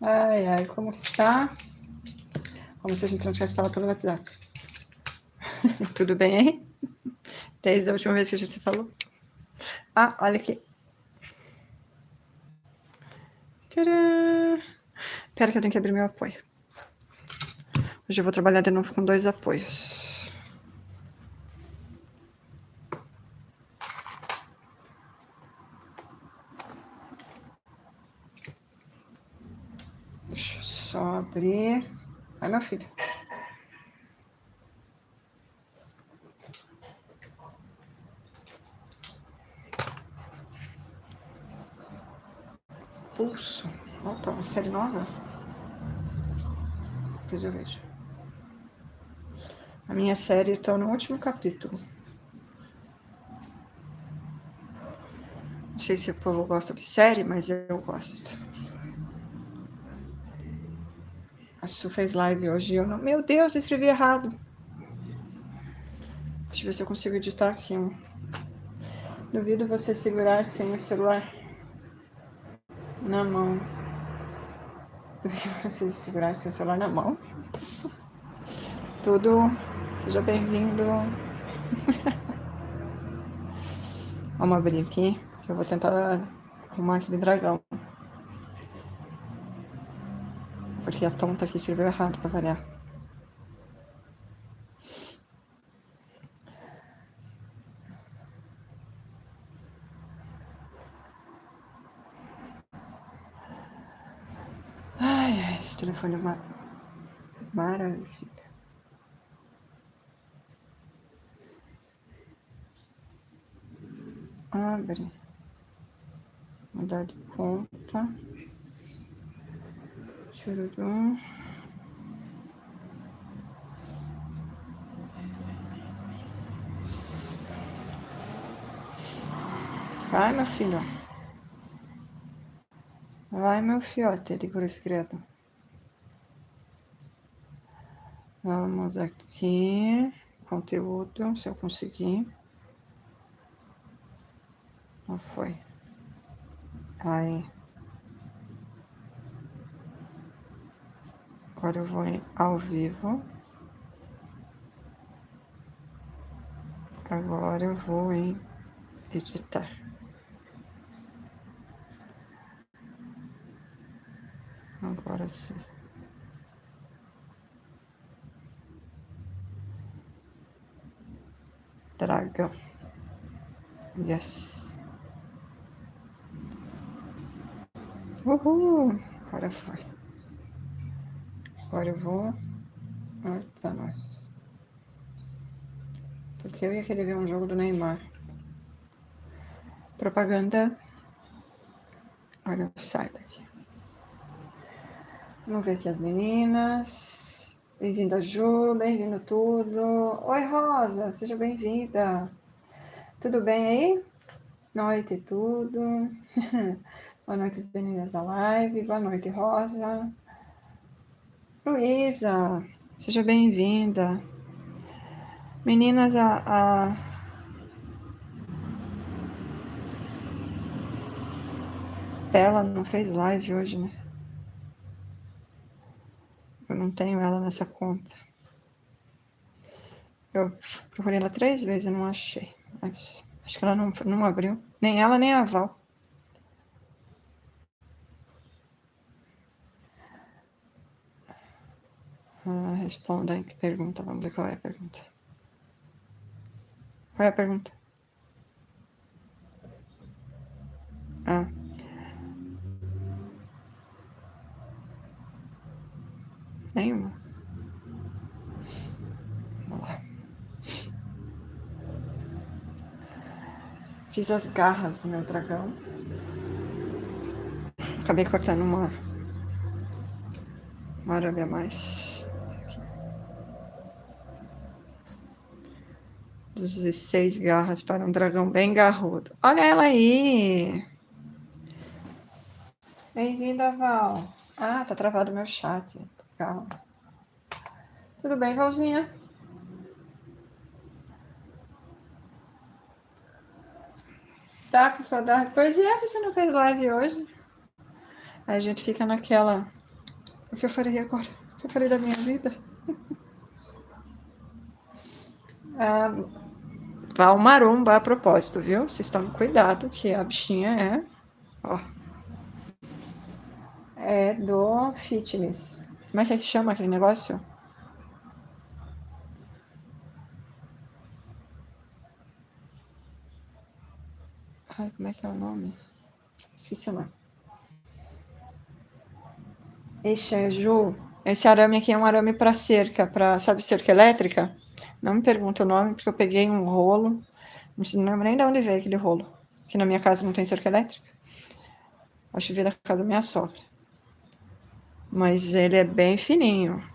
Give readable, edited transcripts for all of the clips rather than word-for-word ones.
Ai, ai, como que está? Como se a gente não tivesse falado pelo WhatsApp. Tudo bem aí? Desde a última vez que a gente se falou. Ah, olha aqui. Tcharam! Pera que eu tenho que abrir meu apoio. Hoje eu vou trabalhar de novo com 2 apoios. Deixa eu só abrir. Ai, meu filho. Pulso. Opa, uma série nova? Depois eu vejo. A minha série está no último capítulo. Não sei se o povo gosta de série, mas eu gosto. A Su fez live hoje e eu não... Meu Deus, eu escrevi errado. Deixa eu ver se eu consigo editar aqui. Duvido você segurar sem o celular na mão. Duvido você segurar sem o celular na mão. Tudo. Seja bem-vindo. Vamos abrir aqui. Que eu vou tentar arrumar aquele dragão. Porque a tonta aqui escreveu errado pra variar. Ai, ai, esse telefone é uma maravilha. Abre. Mudar de conta. Chururum. Vai, meu filho. Vai, meu fiote de cruz credo. Vamos aqui. Conteúdo, se eu conseguir. Não foi. Aí. Agora eu vou em ao vivo. Agora eu vou em editar. Agora sim. Dragão. Yes. Uhul. Agora foi. Agora eu vou... Eita, nós. Porque eu ia querer ver um jogo do Neymar. Propaganda. Agora eu saio daqui. Vamos ver aqui as meninas. Bem-vinda, Ju. Bem-vindo tudo. Oi, Rosa. Seja bem-vinda. Tudo bem aí? Noite, tudo. Boa noite, meninas da live. Boa noite, Rosa. Luísa, seja bem-vinda. Meninas, a Perla não fez live hoje, né? Eu não tenho ela nessa conta. Eu procurei ela 3 vezes e não achei. Mas acho que ela não abriu. Nem ela, nem a Val. Responda aí que pergunta. Vamos ver qual é a pergunta. Qual é a pergunta? Ah. Nenhuma. Vamos lá. Fiz as garras do meu dragão. Acabei cortando uma aranha a mais. 16 garras para um dragão bem garrudo. Olha ela aí! Bem-vinda, Val. Ah, tá travado meu chat. Legal. Tudo bem, Valzinha? Tá com saudade? Pois é, você não fez live hoje. Aí a gente fica naquela O que eu farei agora? O que eu farei da minha vida? Vá o maromba a propósito, viu? Vocês tomem cuidado, que a bichinha é... Ó. É do fitness. Como é que chama aquele negócio? Ai, como é que é o nome? Esqueci o nome. Ixi, é Ju. Esse arame aqui é um arame para cerca, para, sabe, cerca elétrica? Não me pergunta o nome, porque eu peguei um rolo. Não lembro nem de onde veio aquele rolo. Que na minha casa não tem cerca elétrica. Acho que veio da casa da minha sogra. Mas ele é bem fininho.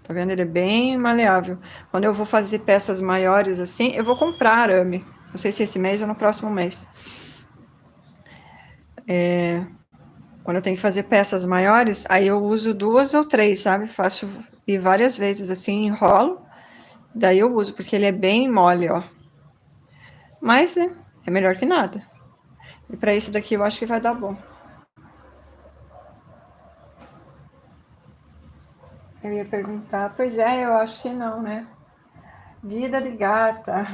Tá vendo? Ele é bem maleável. Quando eu vou fazer peças maiores assim, eu vou comprar arame. Não sei se esse mês ou no próximo mês. Quando eu tenho que fazer peças maiores, aí eu uso 2 ou 3, sabe? Faço e várias vezes assim, enrolo. Daí eu uso, porque ele é bem mole, ó. Mas, né, é melhor que nada. E para esse daqui eu acho que vai dar bom. Eu ia perguntar, pois é, eu acho que não, né? Vida de gata.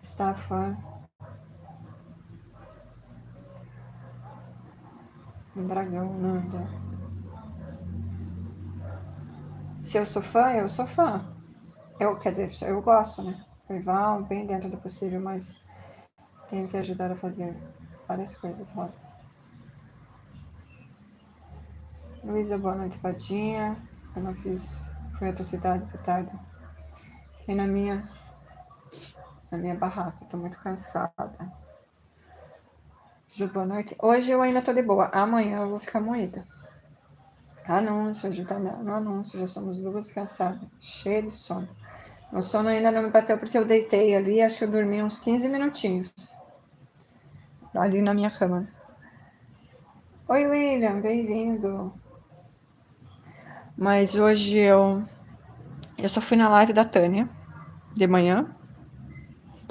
Está fã. Um dragão, Nanda. Se eu sou fã, eu sou fã. Quer dizer, eu gosto, né? Levar bem dentro do possível, mas tenho que ajudar a fazer várias coisas, Rosas. Luísa, boa noite, fadinha. Eu não fiz. Fui à outra cidade de tarde. Fiquei na minha barraca. Tô muito cansada. Ju, boa noite. Hoje eu ainda tô de boa. Amanhã eu vou ficar moída. Anúncio, Ju tá no anúncio. Já somos duas cansadas. Cheia de sono. O sono ainda não me bateu porque eu deitei ali. Acho que eu dormi uns 15 minutinhos. Ali na minha cama. Oi, William. Bem-vindo. Mas hoje eu só fui na live da Tânia. De manhã.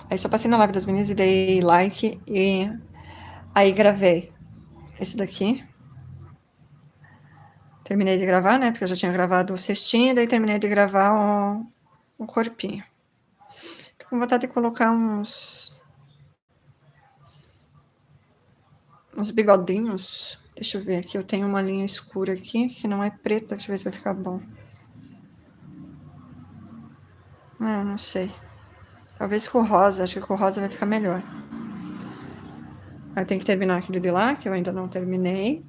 Aí só passei na live das meninas e dei like. E aí gravei esse daqui. Terminei de gravar, né? Porque eu já tinha gravado o cestinho, daí terminei de gravar o corpinho. Tô com vontade de colocar uns bigodinhos. Deixa eu ver aqui, eu tenho uma linha escura aqui, que não é preta, deixa eu ver se vai ficar bom. Não sei. Talvez com rosa, acho que com rosa vai ficar melhor. Aí tem que terminar aquele de lá, que eu ainda não terminei.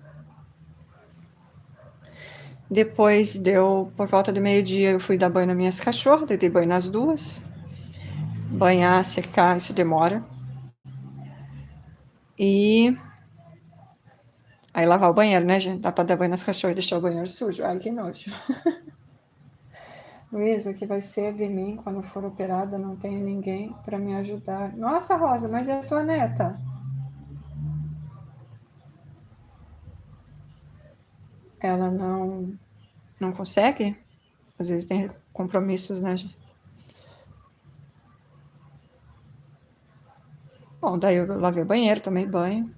Depois deu, por volta de meio-dia, eu fui dar banho nas minhas cachorras, dei banho nas duas. Banhar, secar, isso demora. E aí lavar o banheiro, né, gente? Dá pra dar banho nas cachorras e deixar o banheiro sujo. Ai, que nojo. Luísa, que vai ser de mim quando for operada, não tenho ninguém para me ajudar. Nossa, Rosa, mas é a tua neta? Ela não consegue? Às vezes tem compromissos, né, gente? Bom, daí eu lavei o banheiro, tomei banho.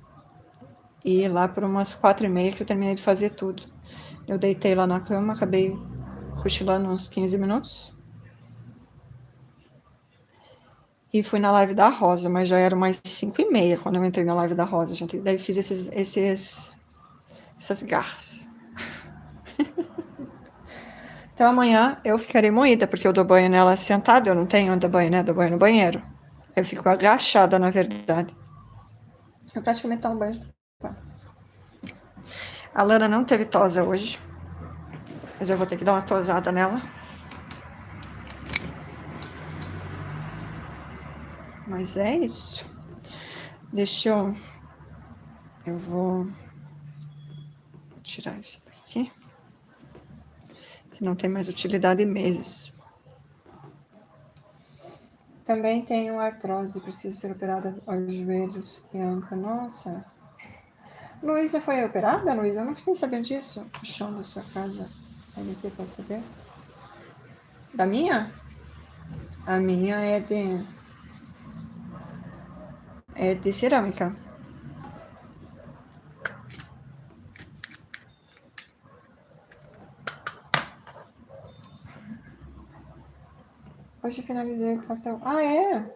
E lá por umas 4h30 que eu terminei de fazer tudo. Eu deitei lá na cama, acabei cochilando uns 15 minutos. E fui na live da Rosa, mas já era mais 5h30 quando eu entrei na live da Rosa, gente. Daí fiz essas garras. Então amanhã eu ficarei moída, porque eu dou banho nela sentada, eu não tenho onde dar banho, né? Dou banho no banheiro. Eu fico agachada, na verdade. Eu praticamente tomo banho de paz. A Lana não teve tosa hoje, mas eu vou ter que dar uma tosada nela. Mas é isso. Deixa eu... Eu vou tirar isso daqui, que não tem mais utilidade mesmo. Também tenho artrose, preciso ser operada aos joelhos e anca. Nossa. Luísa foi operada, Luísa? Eu não fiquei sabendo disso. O chão da sua casa. LP, posso saber? Da minha? A minha é de cerâmica. Hoje finalizei a equação. Ah, é?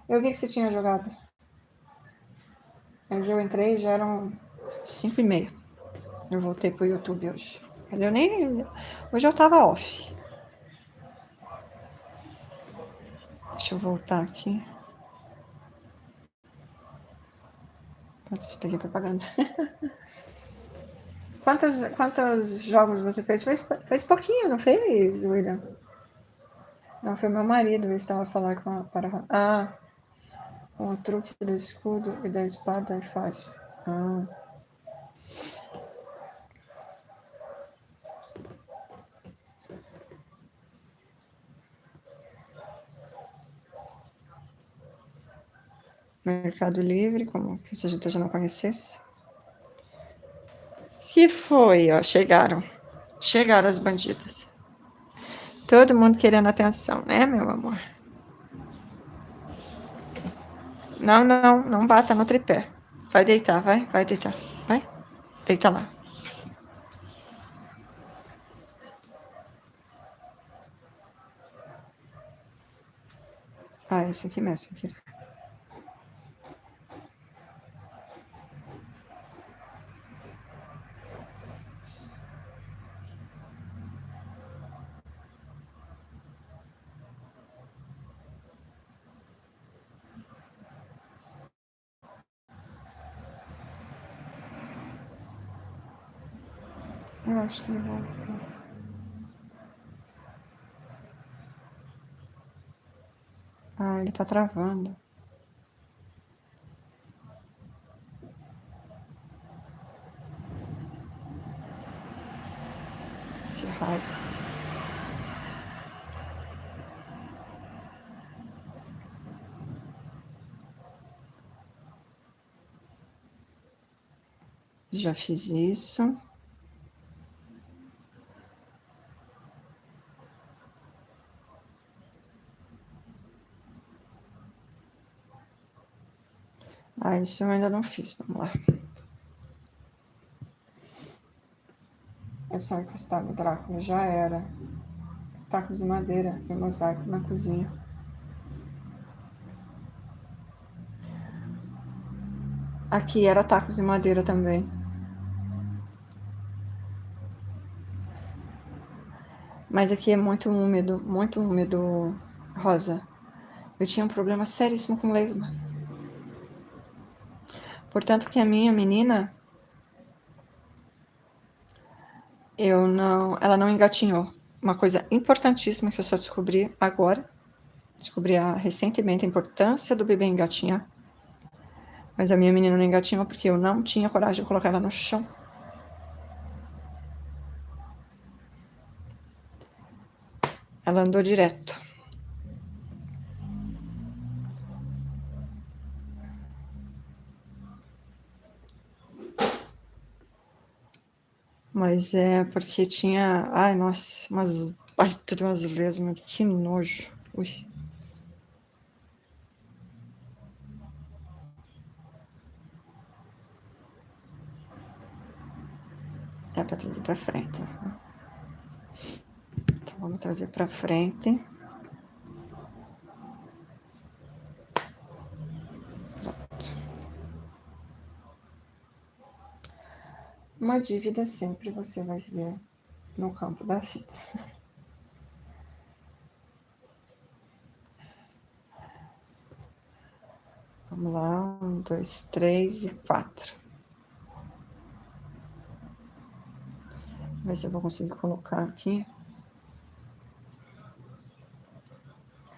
Eu vi que você tinha jogado. Mas eu entrei e já eram 5h30. Eu voltei pro YouTube hoje. Eu nem... Hoje eu tava off. Deixa eu voltar aqui. Isso daqui tá pagando. Quantos jogos você fez? Fez pouquinho, não fez, William? Não, foi meu marido, ele estava a falar com a para. Ah, o truque do escudo e da espada é fácil. Ah. Mercado Livre, como que se a gente já não conhecesse. Que foi, ó, chegaram as bandidas. Todo mundo querendo atenção, né, meu amor? Não bata no tripé. Vai deitar, vai deitar, vai. Deita lá. Ah, esse aqui mesmo, querido. Eu acho que ele voltou. Ah, ele tá travando. Que raiva. Já fiz isso. Ah, isso eu ainda não fiz. Vamos lá. É só encostar no Drácula, já era. Tacos de madeira e mosaico na cozinha. Aqui era tacos de madeira também. Mas aqui é muito úmido, Rosa. Eu tinha um problema seríssimo com lesma. Portanto, que a minha menina, ela não engatinhou. Uma coisa importantíssima que eu só descobri agora, recentemente a importância do bebê engatinhar. Mas a minha menina não engatinhou porque eu não tinha coragem de colocar ela no chão. Ela andou direto. Mas é porque tinha... Ai, nossa, umas baita de umas lesmas. Que nojo. Ui. É para trazer para frente. Então, vamos trazer para frente. Pronto. Uma dívida sempre você vai ver no campo da vida. Vamos lá, 1, 2, 3 e 4. Ver se eu vou conseguir colocar aqui.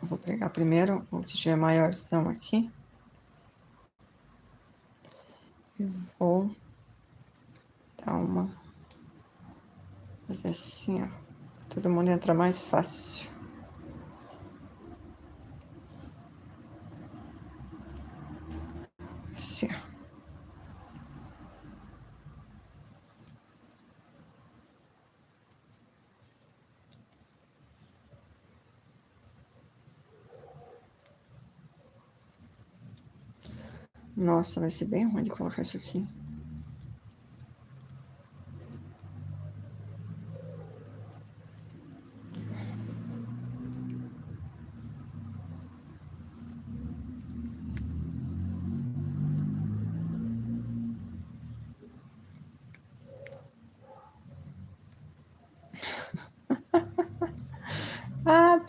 Eu vou pegar primeiro o que tiver maiorzão aqui. E vou dar uma... Fazer assim, ó. Todo mundo entra mais fácil. Assim, ó. Nossa, vai ser bem ruim de colocar isso aqui.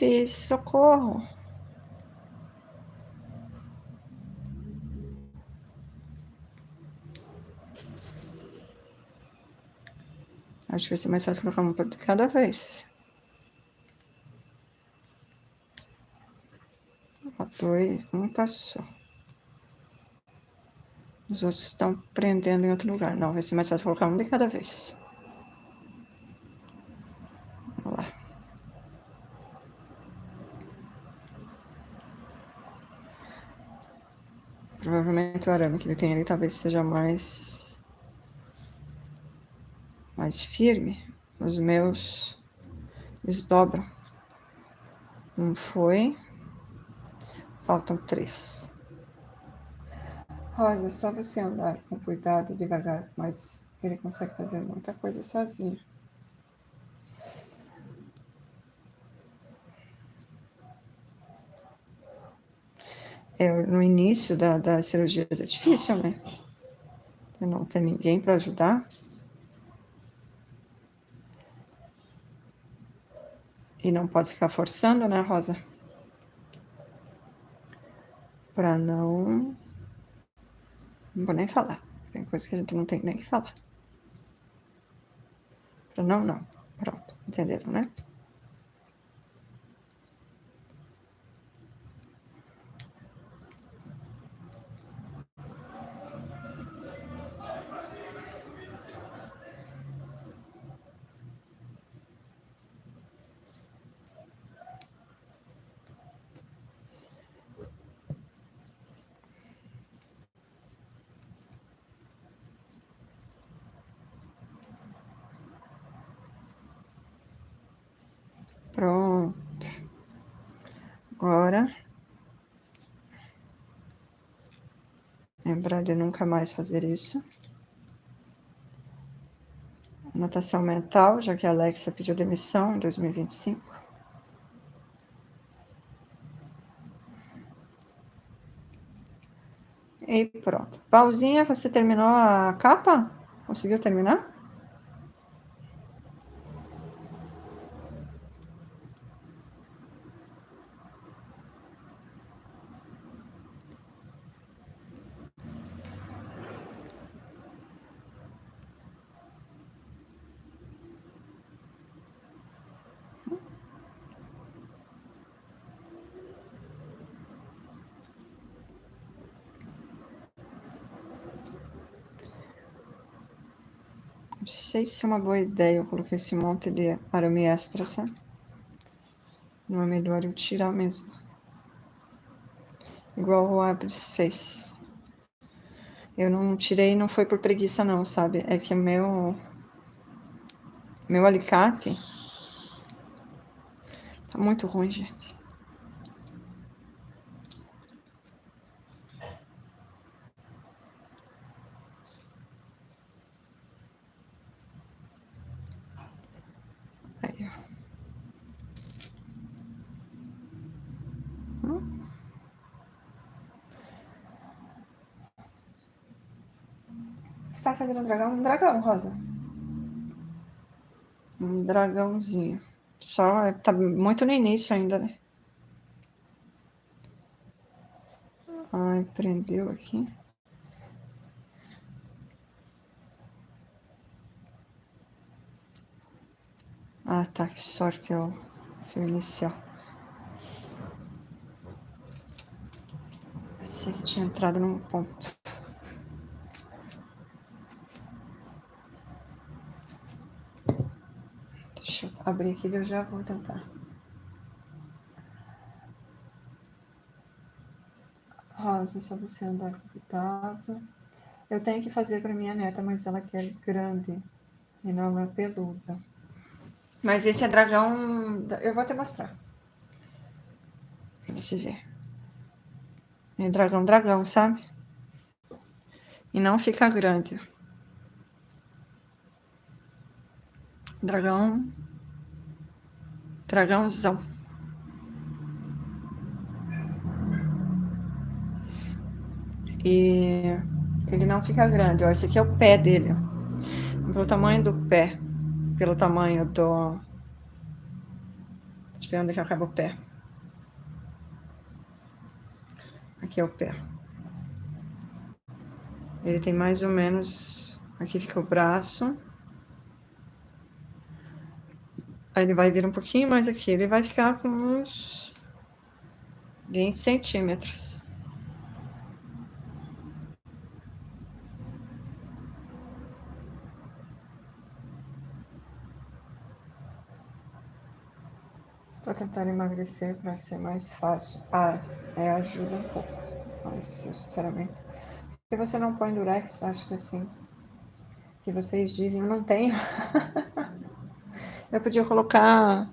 Cris, socorro. Acho que vai ser mais fácil colocar uma de cada vez. Ó, dois, um passou. Os outros estão prendendo em outro lugar. Não, vai ser mais fácil colocar um de cada vez. Vamos lá. Provavelmente o arame que ele tem ali talvez seja mais firme. Os meus desdobram. Um foi. Faltam 3. Rosa, só você andar com cuidado, devagar, mas ele consegue fazer muita coisa sozinho. No início das cirurgias é difícil, né? Você não tem ninguém para ajudar. E não pode ficar forçando, né, Rosa? Para não... Não vou nem falar. Tem coisa que a gente não tem nem que falar. Para não. Pronto, entenderam, né? Pronto. Agora, lembrar de nunca mais fazer isso. Anotação mental, já que a Alexa pediu demissão em 2025. E pronto. Valzinha, você terminou a capa? Conseguiu terminar? Não sei se é uma boa ideia eu coloquei esse monte de arame extra, sabe? Não é melhor eu tirar mesmo. Igual o Abris fez. Eu não tirei, não foi por preguiça não, sabe? É que meu alicate tá muito ruim, gente. Aí, ó. Você tá fazendo um dragão, Rosa. Um dragãozinho. Só tá muito no início ainda, né? Ai, prendeu aqui. Ah, tá, que sorte, é o fio inicial. Pensei que tinha entrado num ponto. Deixa eu abrir aqui e eu já vou tentar. Rosa, só você andar com cuidado. Eu tenho que fazer para minha neta, mas ela quer grande e não é peluda. Mas esse é dragão... Eu vou até mostrar. Pra você ver. É dragão, sabe? E não fica grande. Dragãozão. E ele não fica grande. Ó, esse aqui é o pé dele. Ó. Pelo tamanho do pé, pelo tamanho Deixa eu ver onde que acaba o pé. Aqui é o pé. Ele tem mais ou menos... Aqui fica o braço. Aí ele vai vir um pouquinho mais aqui. Ele vai ficar com uns 20 centímetros. Estou tentando emagrecer para ser mais fácil. Ajuda um pouco. Mas, eu, sinceramente... Por que você não põe durex? Acho que assim... Que vocês dizem, eu não tenho. Eu podia colocar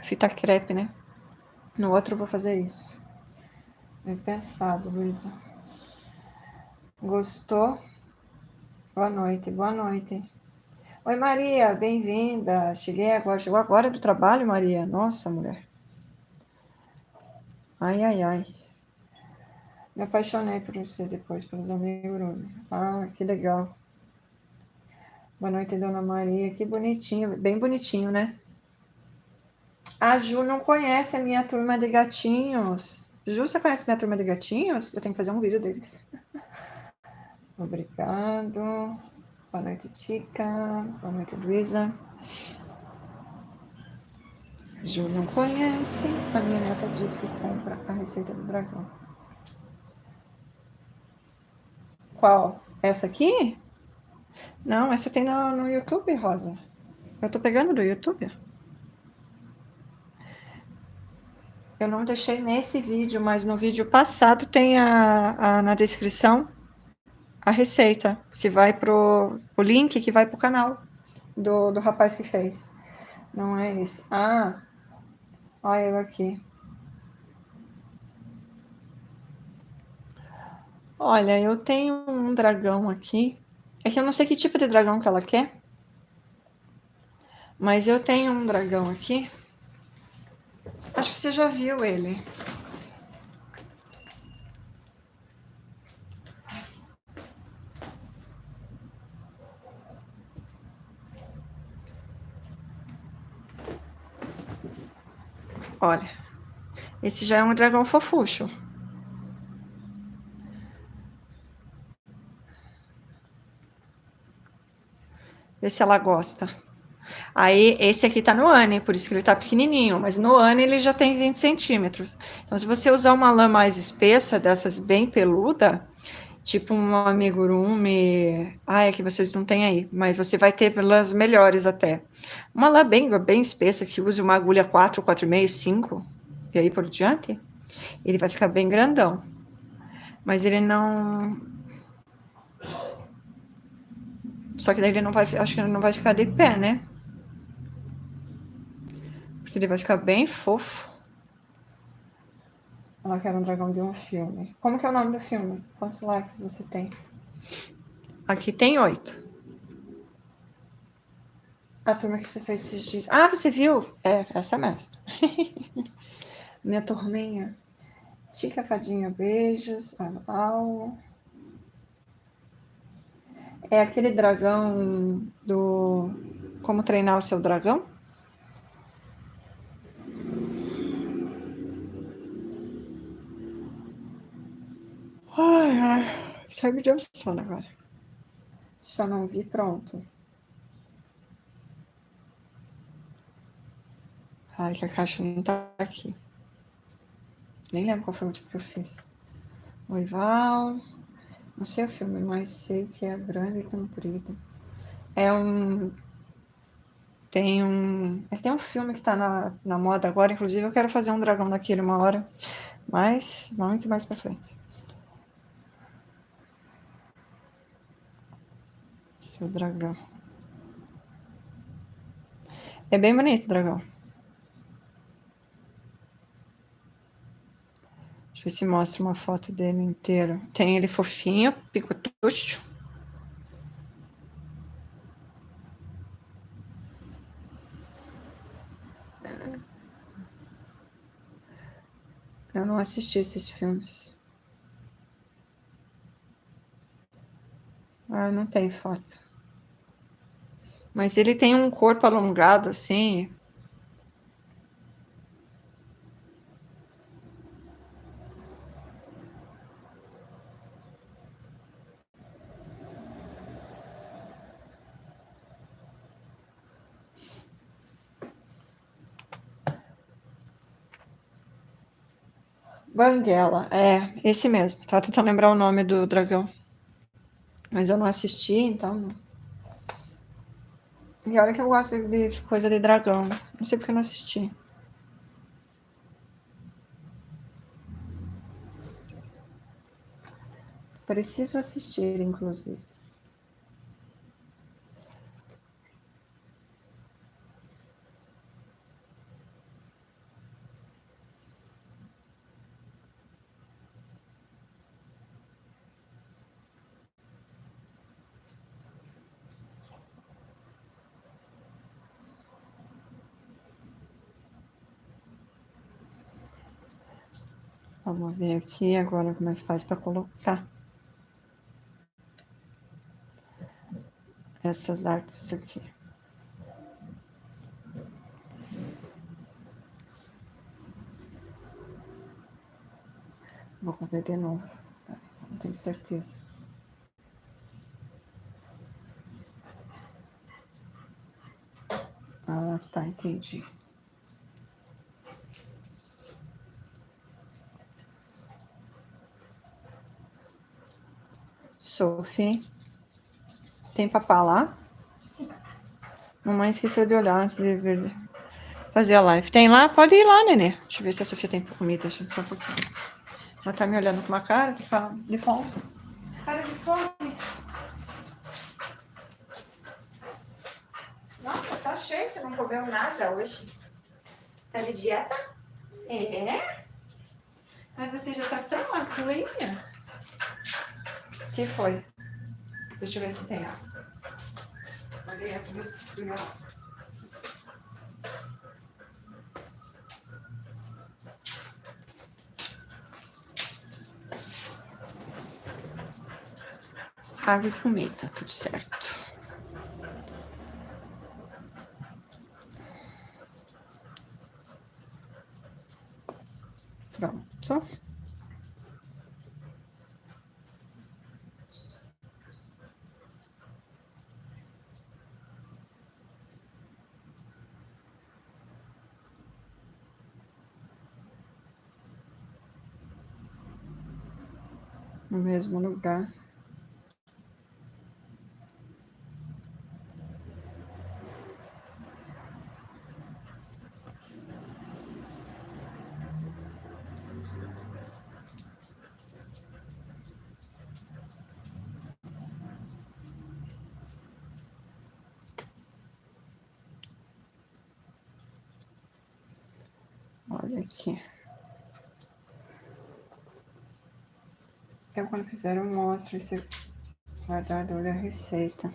fita crepe, né? No outro eu vou fazer isso. Bem pensado, Luísa. Gostou? Boa noite, boa noite. Oi, Maria, bem-vinda. Cheguei agora. Chegou agora do trabalho, Maria? Nossa, mulher. Ai, ai, ai. Me apaixonei por você depois, pelos amigurumis. Ah, que legal. Boa noite, Dona Maria. Que bonitinho, bem bonitinho, né? A Ju não conhece a minha turma de gatinhos. Ju, você conhece minha turma de gatinhos? Eu tenho que fazer um vídeo deles. Obrigado. Boa noite, Tica. Boa noite, Luísa. Ju não conhece. A minha neta disse que compra a receita do dragão. Qual? Essa aqui? Não, essa tem no YouTube, Rosa. Eu tô pegando do YouTube. Eu não deixei nesse vídeo, mas no vídeo passado tem na descrição a receita, que vai o link que vai pro canal do rapaz que fez. Não é esse. Ah, olha eu aqui. Olha, eu tenho um dragão aqui. É que eu não sei que tipo de dragão que ela quer. Mas eu tenho um dragão aqui. Acho que você já viu ele. Olha, esse já é um dragão fofucho. Vê se ela gosta. Aí, esse aqui tá no Anne, por isso que ele tá pequenininho. Mas no Anne ele já tem 20 centímetros. Então, se você usar uma lã mais espessa, dessas bem peluda, tipo um amigurumi... é que vocês não têm aí. Mas você vai ter lãs melhores até. Uma lã bem espessa, que use uma agulha 4, 4,5, 5, e aí por diante, ele vai ficar bem grandão. Mas ele não... Só que daí ele não vai... Acho que ele não vai ficar de pé, né? Porque ele vai ficar bem fofo. Ela quer um dragão de um filme. Como que é o nome do filme? Quantos likes você tem? Aqui tem 8. A turma que você fez esses dias. Ah, você viu? É, essa mesmo. Minha turminha. Tica Fadinha, beijos. É aquele dragão do... Como treinar o seu dragão? Ai. Já me deu sono agora. Só não vi, pronto. Ai, que a caixa não tá aqui. Nem lembro qual foi o último que eu fiz. Oi, Val. Não sei o filme, mas sei que é grande e comprido. Tem um filme que tá na moda agora, inclusive eu quero fazer um dragão daquele uma hora, mas muito mais pra frente. Seu dragão. É bem bonito o dragão. Deixa eu ver se mostra uma foto dele inteiro. Tem ele fofinho, picotucho. Eu não assisti esses filmes. Não tem foto. Mas ele tem um corpo alongado, assim. Banguela, esse mesmo. Tava tentando lembrar o nome do dragão. Mas eu não assisti, então. E olha que eu gosto de coisa de dragão. Não sei porque eu não assisti. Preciso assistir, inclusive. Vamos ver aqui agora como é que faz para colocar essas artes aqui. Vou ver de novo. Não tenho certeza. Ah, tá, entendi. Sophie, tem papá lá? Mamãe esqueceu de olhar antes de fazer a live. Tem lá? Pode ir lá, nenê. Deixa eu ver se a Sofia tem comida. Deixa eu só um pouquinho. Ela tá me olhando com uma cara de fome. Cara de fome. Nossa, tá cheio. Você não comeu nada hoje. Tá de dieta? É? Mas você já tá tão magrinha. O que foi? Deixa eu ver se tem água. Olha aqui, ver se esfriou. Água e comida, tudo certo. Pronto. No mesmo lugar. Olha aqui. Eu, quando fizer, eu mostro esse guardador da receita.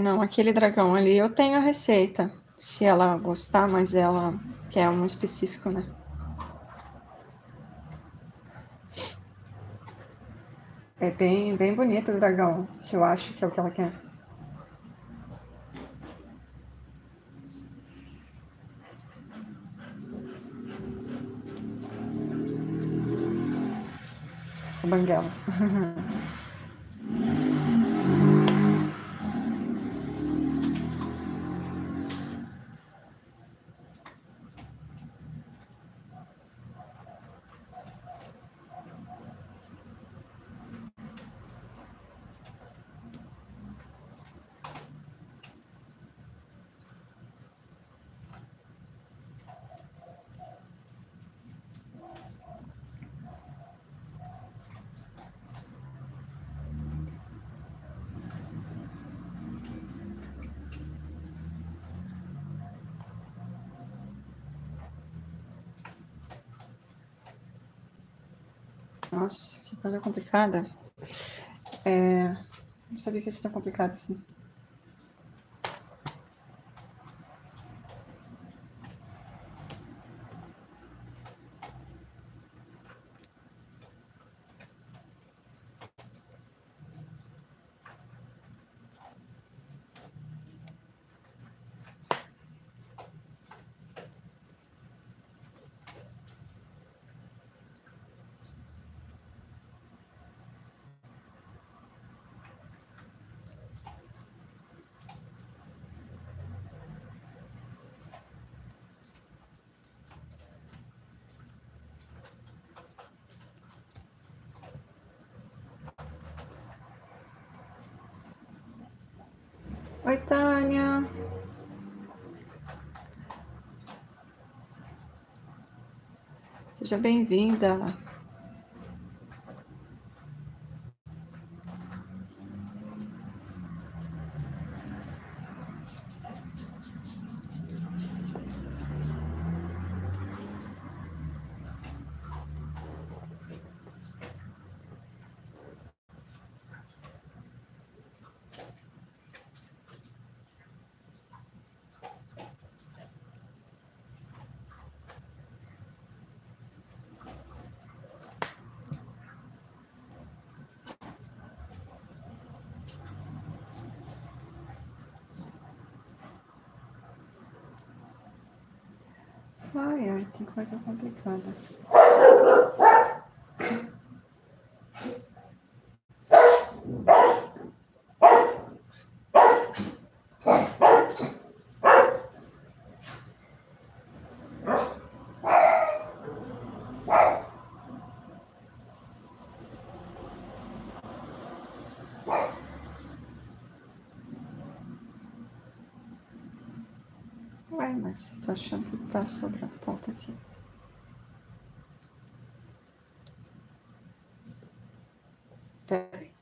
Não, aquele dragão ali eu tenho a receita. Se ela gostar, mas ela quer um específico, né? É bem, bem bonito o dragão, que eu acho que é o que ela quer. O banguela. Nossa, que coisa complicada. Não sabia que ia ser tão complicado assim. Oi, Tânia. Seja bem-vinda. Ai, ai, que coisa complicada. Ué, mas tô achando que tá sobre a ponta aqui. Peraí.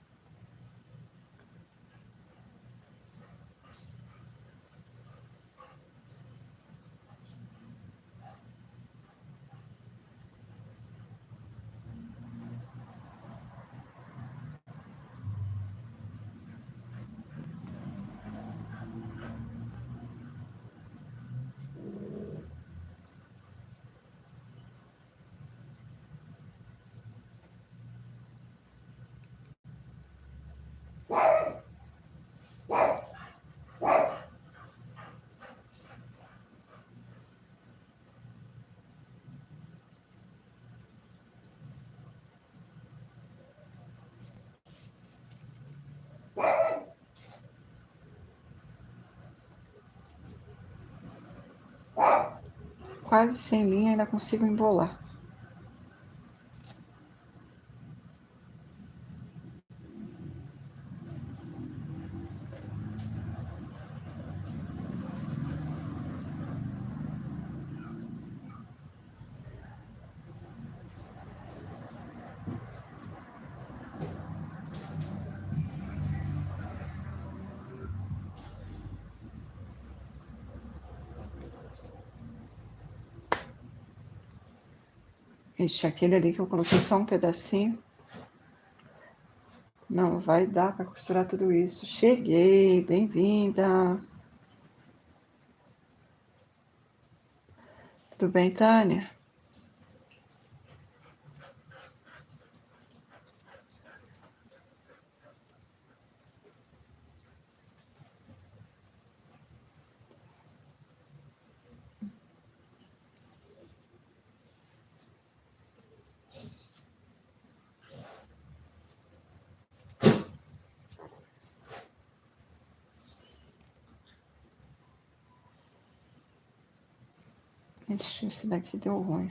Quase sem linha, ainda consigo embolar. Ixi, aquele ali que eu coloquei só um pedacinho. Não vai dar para costurar tudo isso. Cheguei, bem-vinda. Tudo bem, Tânia? Ixi, esse daqui deu ruim.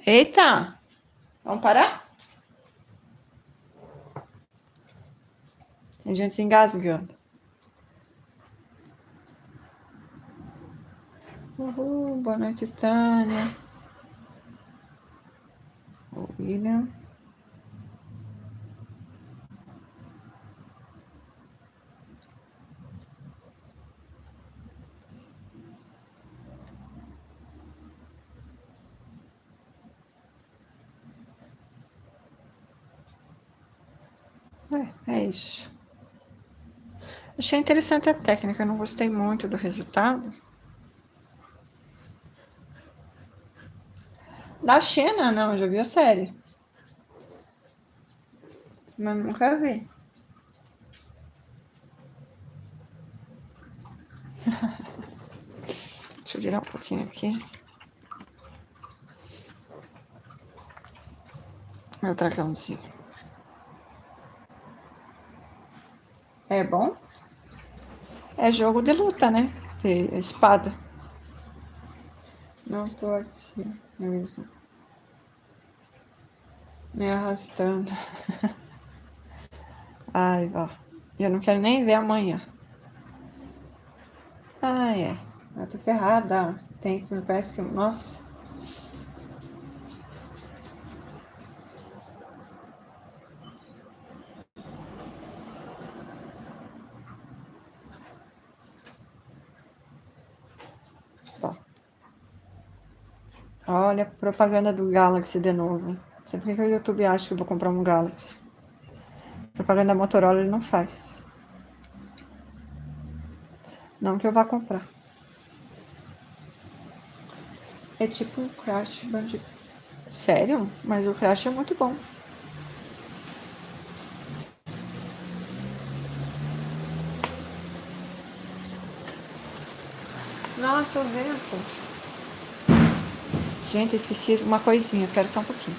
Eita! Vamos parar? Tem gente se engasgando. Uhul, boa noite, Tânia. O William. É isso. Achei interessante a técnica, não gostei muito do resultado. Da China, não, já vi a série. Mas nunca vi. Deixa eu virar um pouquinho aqui. Meu dragãozinho. É bom? É jogo de luta, né? De espada. Não tô aqui, Luísa. Me arrastando. Ai, ó. Eu não quero nem ver amanhã. Ah, é. Eu tô ferrada. Tem que me parece. Nossa. Ó. Olha a propaganda do Galaxy de novo. Não sei por que o YouTube acha que eu vou comprar um Galaxy. Propaganda da Motorola ele não faz. Não que eu vá comprar. É tipo um Crash Bandicoot. Sério? Mas o Crash é muito bom. Nossa, o vento. Gente, eu esqueci uma coisinha. Quero só um pouquinho.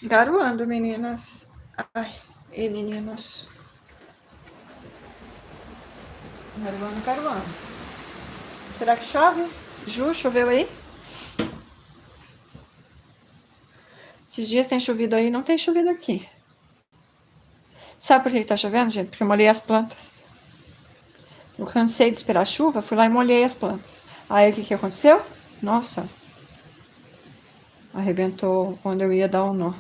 Garoando, meninas. Ai, e meninos. Garoando, garoando. Será que chove? Ju, choveu aí? Esses dias tem chovido aí, não tem chovido aqui. Sabe por que tá chovendo, gente? Porque eu molhei as plantas. Eu cansei de esperar a chuva, fui lá e molhei as plantas. Aí o que aconteceu? Nossa, arrebentou quando eu ia dar um nó.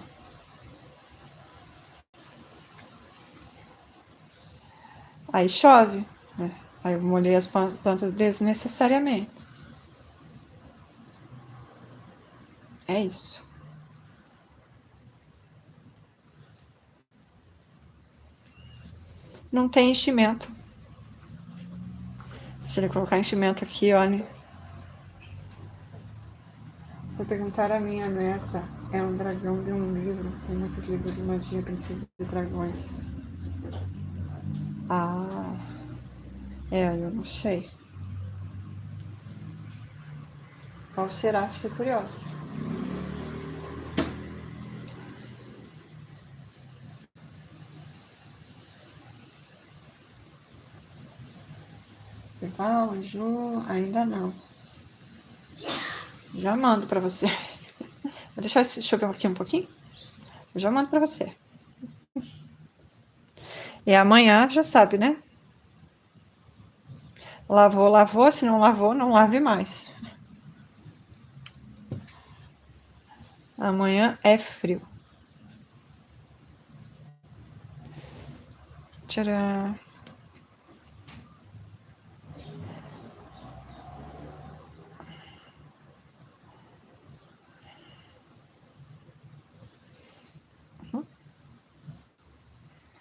Aí chove, né? Aí eu molhei as plantas desnecessariamente. É isso. Não tem enchimento. Se ele colocar enchimento aqui, olha. Vou perguntar à minha neta. É um dragão de um livro. Tem muitos livros de magia, princesas e dragões. Ah, eu não sei. Qual será? Fiquei curiosa. Ju, ainda não. Já mando pra você. Vou deixar chover aqui um pouquinho? Eu já mando pra você. E amanhã, já sabe, né? Lavou, lavou. Se não lavou, não lave mais. Amanhã é frio. Tcharam.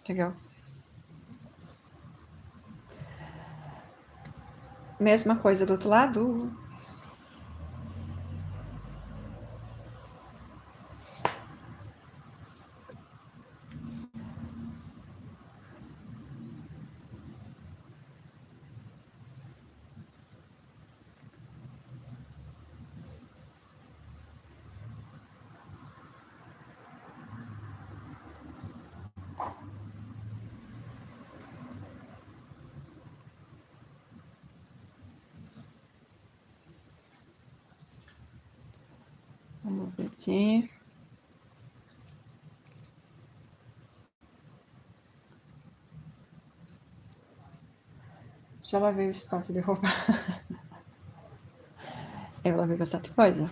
Legal. Mesma coisa do outro lado. aqui. Já lavei o estoque de roupa. Eu lavei bastante coisa.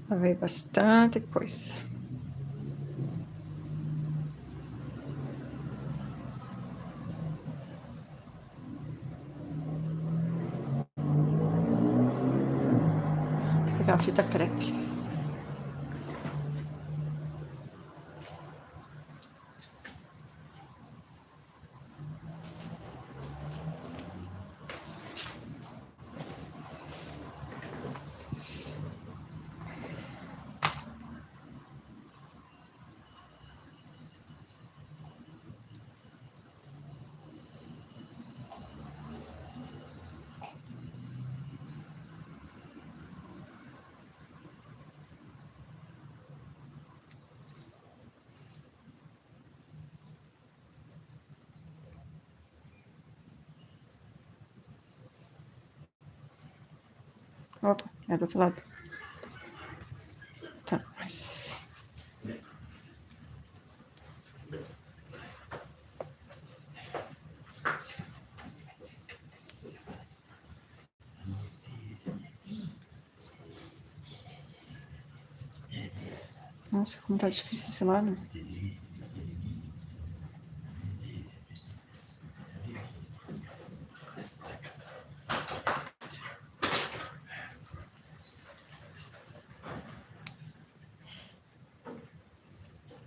Lavei bastante coisa. Vou pegar a fita crepe. Opa, é do outro lado. Tá, mas... Nossa, como tá difícil esse lado.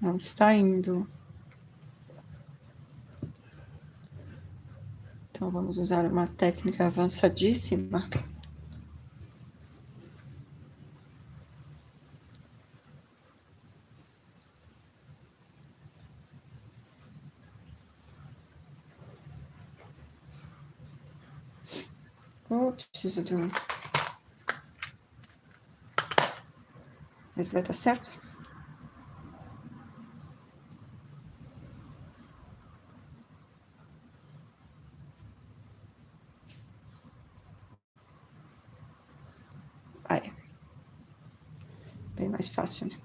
Não está indo. Então, vamos usar uma técnica avançadíssima. Oh, preciso de um... Esse vai estar certo? Aí. Bem mais fácil, né?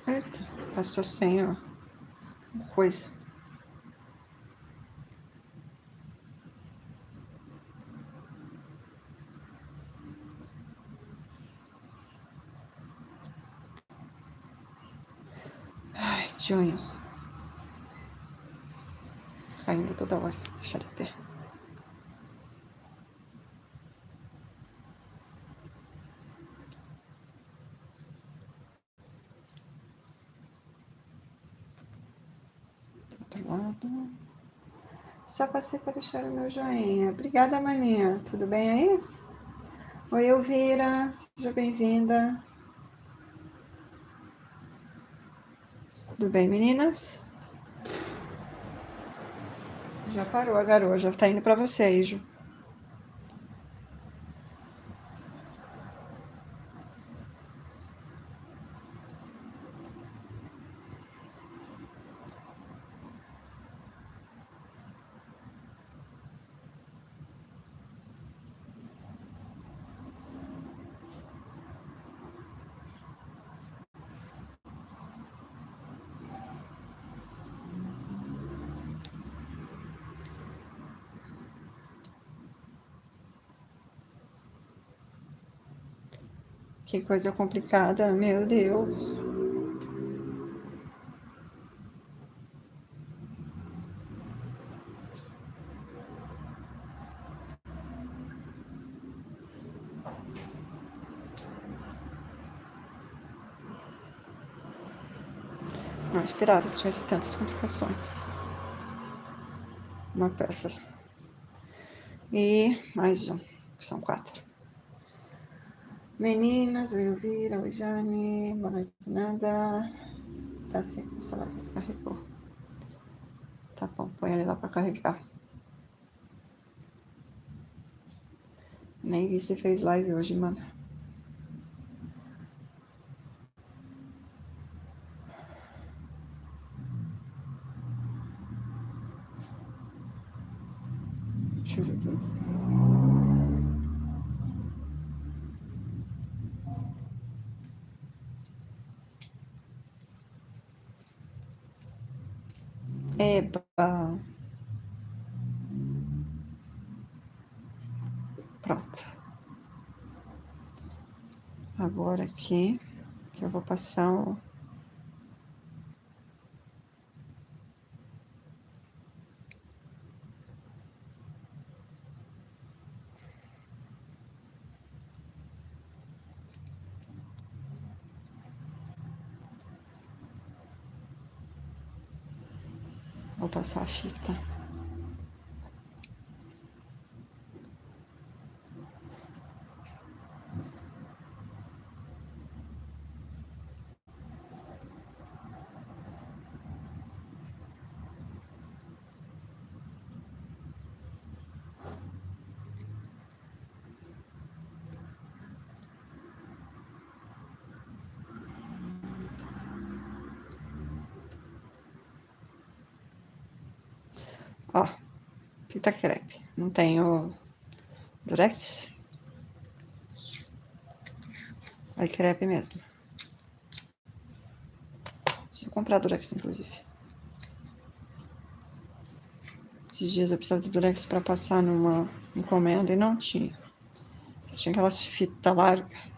Eita, passou sem, ó, coisa. Ai, junho. Caindo toda hora. Deixa de pé. Do outro lado. Só passei para deixar o meu joinha. Obrigada, maninha. Tudo bem aí? Oi, Elvira. Seja bem-vinda. Tudo bem, meninas? Já parou a garoa. Já tá indo para você aí, Ju. Que coisa complicada, meu Deus. Não esperava que tivesse tantas complicações. Uma peça. E mais um. São 4. Meninas, oi Elvira, oi Jane, boa noite, nada. Tá sim, o celular descarregou. Tá bom, põe ele lá pra carregar. Nem vi se fez live hoje, mano. Chururu. Eba. Pronto. Agora aqui, que eu vou passar o... Vou passar a fita. Ó, fita crepe. Não tenho Durex? É crepe mesmo. Preciso comprar Durex, inclusive. Esses dias eu precisava de Durex pra passar numa encomenda e não tinha. Tinha aquelas fitas largas.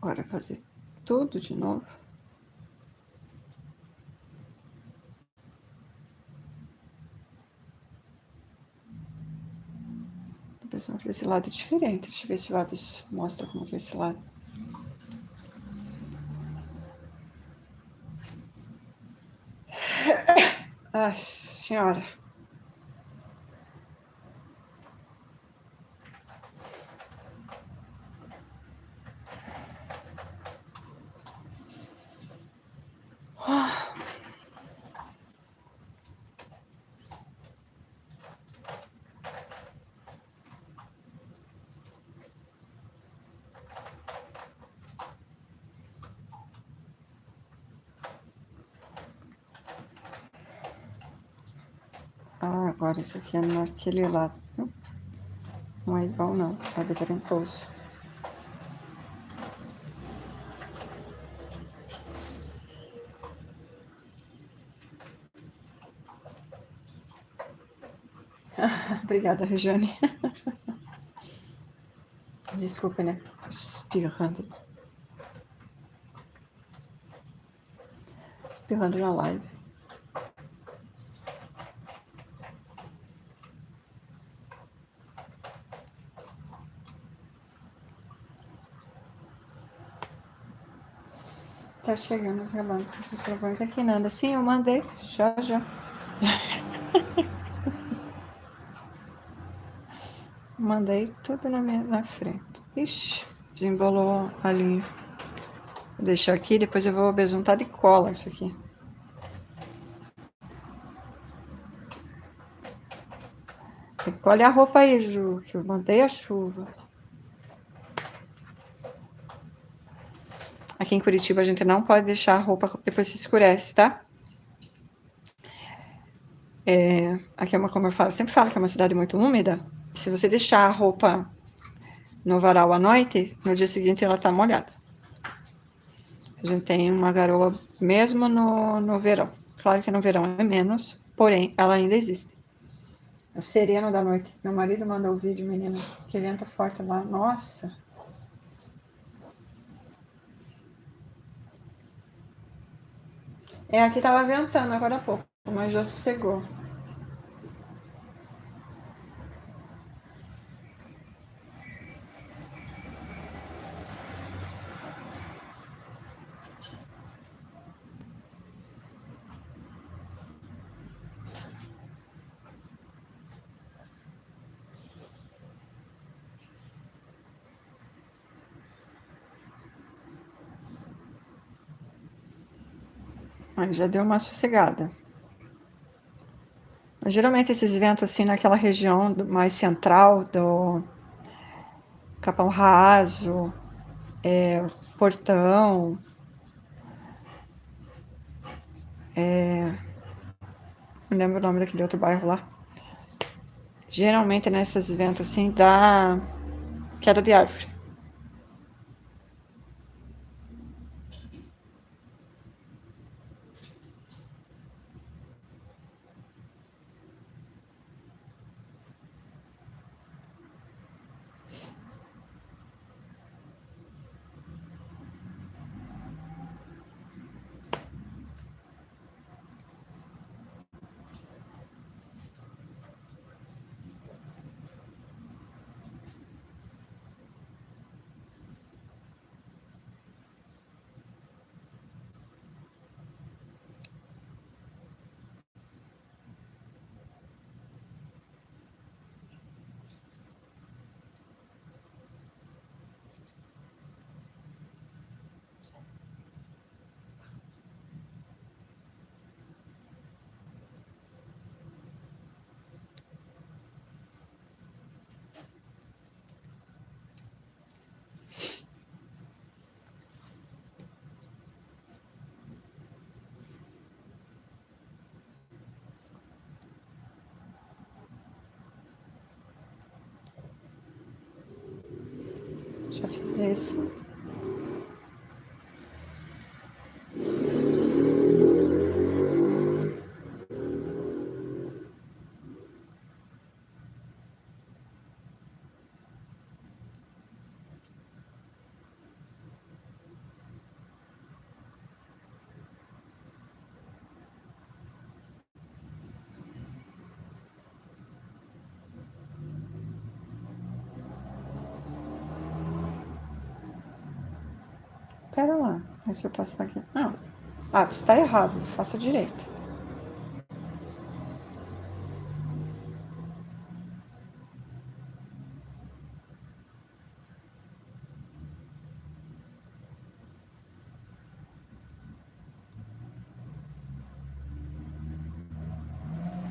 Agora fazer tudo de novo. Tô pensando que esse lado é diferente. Deixa eu ver se o lápis mostra como que é esse lado. Ai, senhora. Ah, agora esse aqui é naquele lado. Não é igual, não. É diferentoso. Obrigada, Regiane. Desculpa, né? Espirrando. Espirrando na live. Tá chegando os relâmpagos, os trovões aqui, Nanda. Sim, eu mandei. Já. Mandei tudo na frente. Ixi, desembolou a linha. Vou deixar aqui, depois eu vou besuntar de cola isso aqui. Recolhe a roupa aí, Ju, que eu mandei a chuva. Aqui em Curitiba a gente não pode deixar a roupa depois se escurece, tá? Aqui é como eu falo, sempre falo que é uma cidade muito úmida. Se você deixar a roupa no varal à noite, no dia seguinte ela tá molhada. A gente tem uma garoa mesmo no verão. Claro que no verão é menos, porém ela ainda existe. É o sereno da noite. Meu marido mandou o vídeo, menina. Que vento forte lá. Nossa. É, aqui tava ventando agora há pouco, mas já sossegou. Aí já deu uma sossegada. Mas, geralmente esses ventos assim naquela região mais central do Capão Raso, Portão, não lembro o nome daquele outro bairro lá. Geralmente nesses ventos assim dá queda de árvore. Já fiz esse. Pera lá, mas se eu passar aqui. Não. Ah, está errado, faça direito.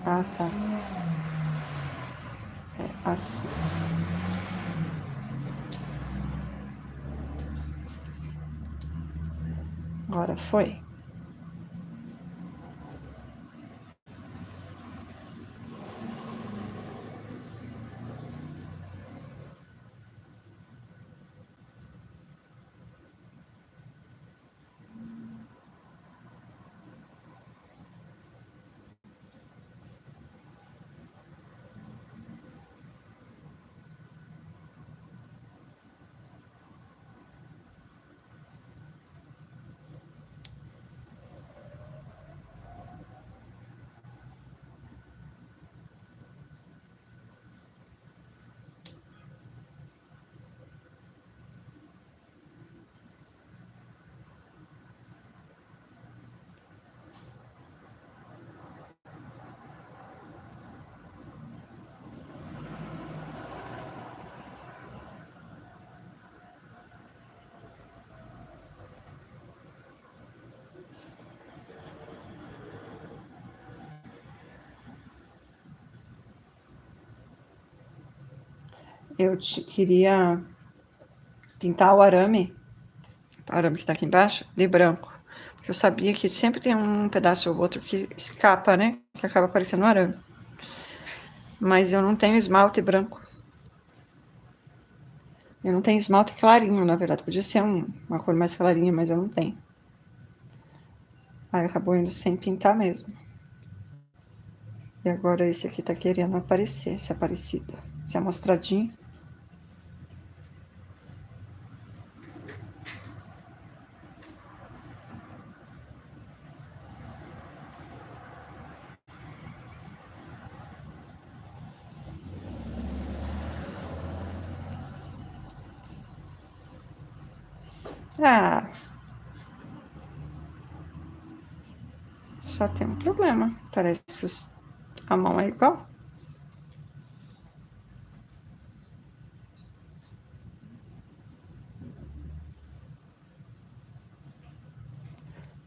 Ah, tá. É assim. Agora foi. Eu queria pintar o arame que está aqui embaixo, de branco. Porque eu sabia que sempre tem um pedaço ou outro que escapa, né? Que acaba aparecendo no arame. Mas eu não tenho esmalte branco. Eu não tenho esmalte clarinho, na verdade. Podia ser uma cor mais clarinha, mas eu não tenho. Aí acabou indo sem pintar mesmo. E agora esse aqui tá querendo aparecer, esse aparecido. Esse amostradinho. Ah, só tem um problema. Parece que a mão é igual.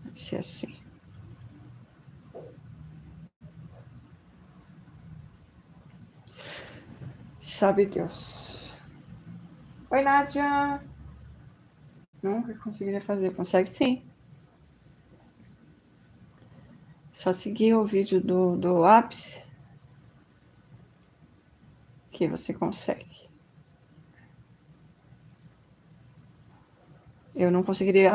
Vai ser assim. Sabe Deus. Oi, Nádia. Nunca conseguiria fazer. Consegue sim. Só seguir o vídeo do ápice que você consegue. Eu não conseguiria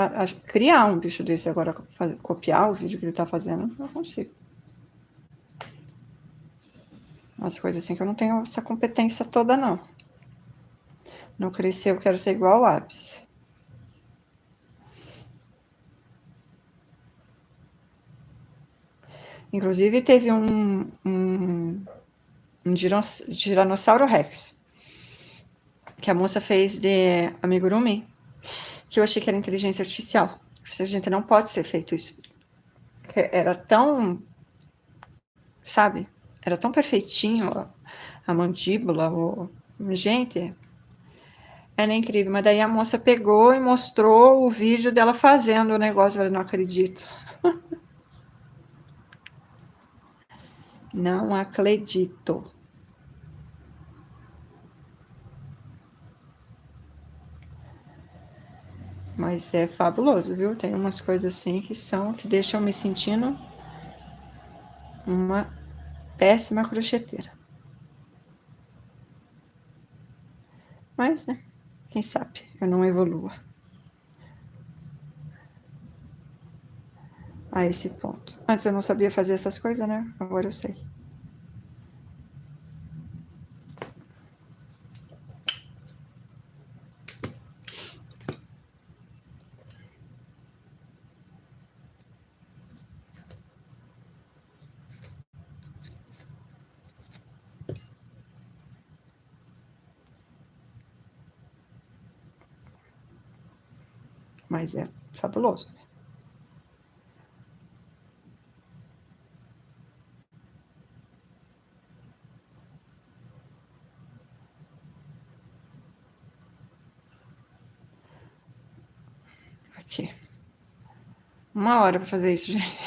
criar um bicho desse agora, copiar o vídeo que ele está fazendo. Não consigo. Umas coisas assim que eu não tenho essa competência toda, não. Não crescer, eu quero ser igual ao ápice. Inclusive, teve um Giranossauro Rex, que a moça fez de amigurumi, que eu achei que era inteligência artificial. A gente não pode ser feito isso. Era tão, sabe? Era tão perfeitinho a mandíbula. Gente, era incrível. Mas daí a moça pegou e mostrou o vídeo dela fazendo o negócio. Eu falei, não acredito. Não acredito. Mas é fabuloso, viu? Tem umas coisas assim que deixam me sentindo uma péssima crocheteira. Mas, né? Quem sabe eu não evolua a esse ponto. Antes eu não sabia fazer essas coisas, né? Agora eu sei. Mas é fabuloso. Aqui. 1 hora para fazer isso, gente.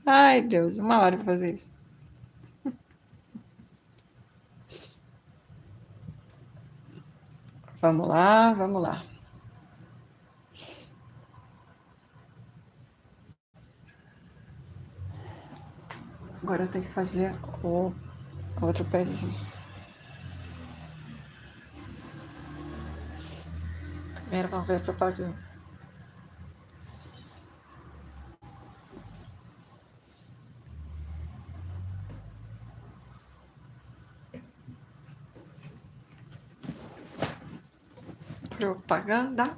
Ai, Deus, 1 hora para fazer isso. Vamos lá, vamos lá. Agora eu tenho que fazer o outro pezinho. Primeiro vamos ver a propaganda. Propaganda.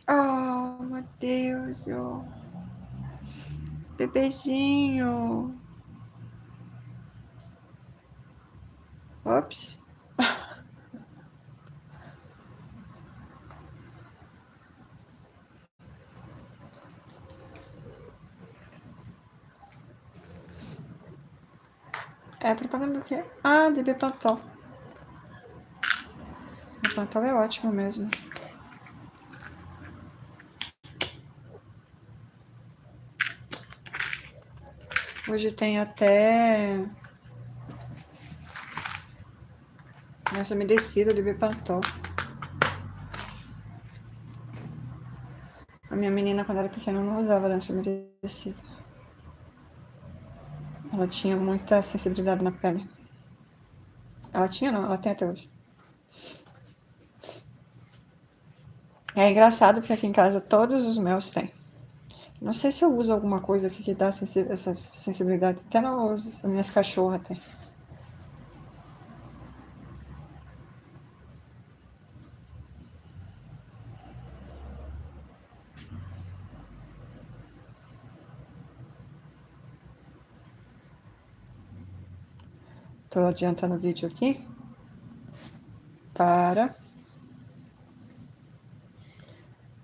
Oh, meu Deus. Bebezinho. Ops. É propaganda do quê? Ah, de Bepantol. Bepantol é ótimo mesmo. Hoje tem até lenço umedecido de Bepantol. A minha menina, quando era pequena, não usava lenço umedecido. Ela tinha muita sensibilidade na pele. Ela tinha, não, ela tem até hoje. É engraçado porque aqui em casa todos os meus têm. Não sei se eu uso alguma coisa aqui que dá essa sensibilidade. Até as minhas cachorras têm. Tô adiantando o vídeo aqui. para.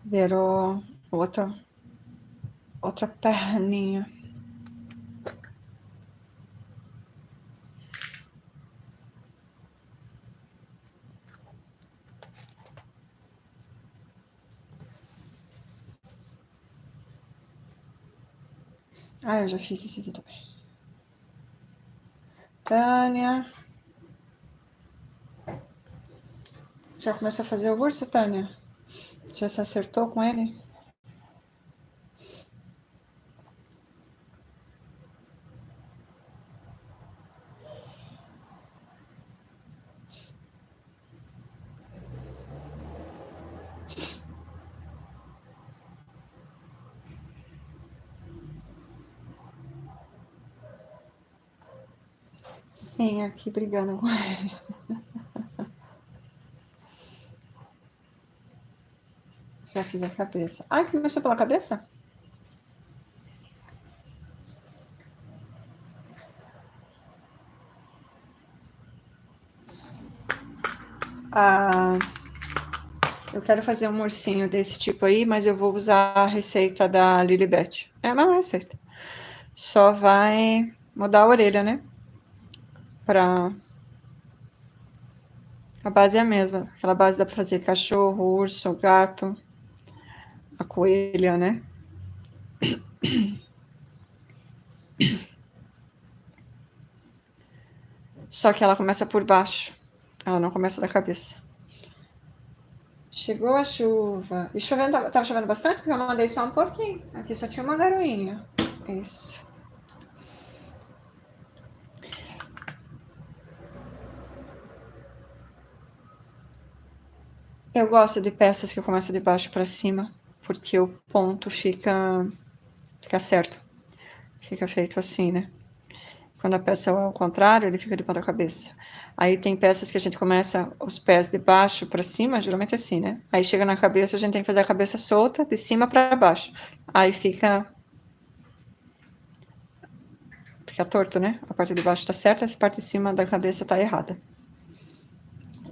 Virou outra perninha. Ah, eu já fiz esse aqui também. Tânia. Já começou a fazer o urso, Tânia? Já se acertou com ele? Sim, aqui brigando com ele. Já fiz a cabeça. Ai, começou pela cabeça? Ah, eu quero fazer um ursinho desse tipo aí, mas eu vou usar a receita da Lilibet. É a mesma receita. Só vai mudar a orelha, né? A base é a mesma. Aquela base dá pra fazer cachorro, urso, gato, a coelha, né? Só que ela começa por baixo. Ela não começa da cabeça. Chegou a chuva. E chovendo, tava chovendo bastante? Porque eu mandei só um pouquinho. Aqui só tinha uma garoinha. Isso. Eu gosto de peças que começam de baixo para cima, porque o ponto fica certo. Fica feito assim, né? Quando a peça é ao contrário, ele fica de ponta cabeça. Aí tem peças que a gente começa os pés de baixo para cima, geralmente assim, né? Aí chega na cabeça, a gente tem que fazer a cabeça solta, de cima para baixo. Aí fica torto, né? A parte de baixo tá certa, essa parte de cima da cabeça tá errada.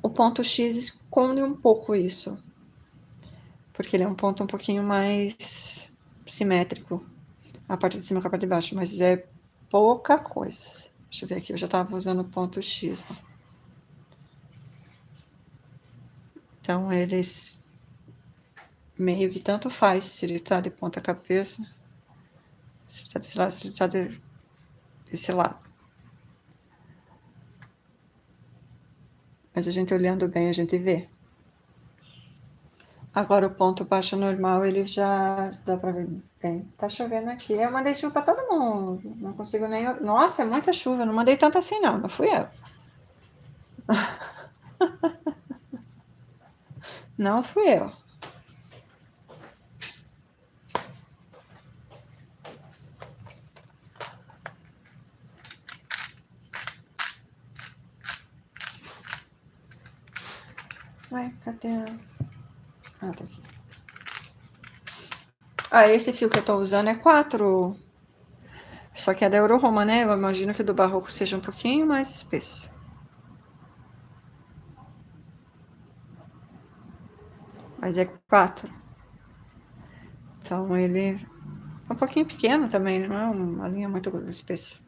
O ponto X esconde um pouco isso, porque ele é um ponto um pouquinho mais simétrico, a parte de cima com a parte de baixo, mas é pouca coisa. Deixa eu ver aqui, eu já estava usando o ponto X. Ó. Então, eles meio que tanto faz se ele tá de ponta cabeça, se ele tá desse lado, se ele tá desse lado. Mas a gente olhando bem, a gente vê. Agora o ponto baixo normal, ele já dá pra ver bem. Tá chovendo aqui. Eu mandei chuva pra todo mundo. Não consigo nem. Nossa, é muita chuva. Não mandei tanto assim, não. Não fui eu. Não fui eu. Ai, cadê a... Ah, tá aqui. Ah, esse fio que eu tô usando é 4. Só que é da Euroroma, né? Eu imagino que o do Barroco seja um pouquinho mais espesso. Mas é 4. Então ele é um pouquinho pequeno também, não é uma linha muito espessa.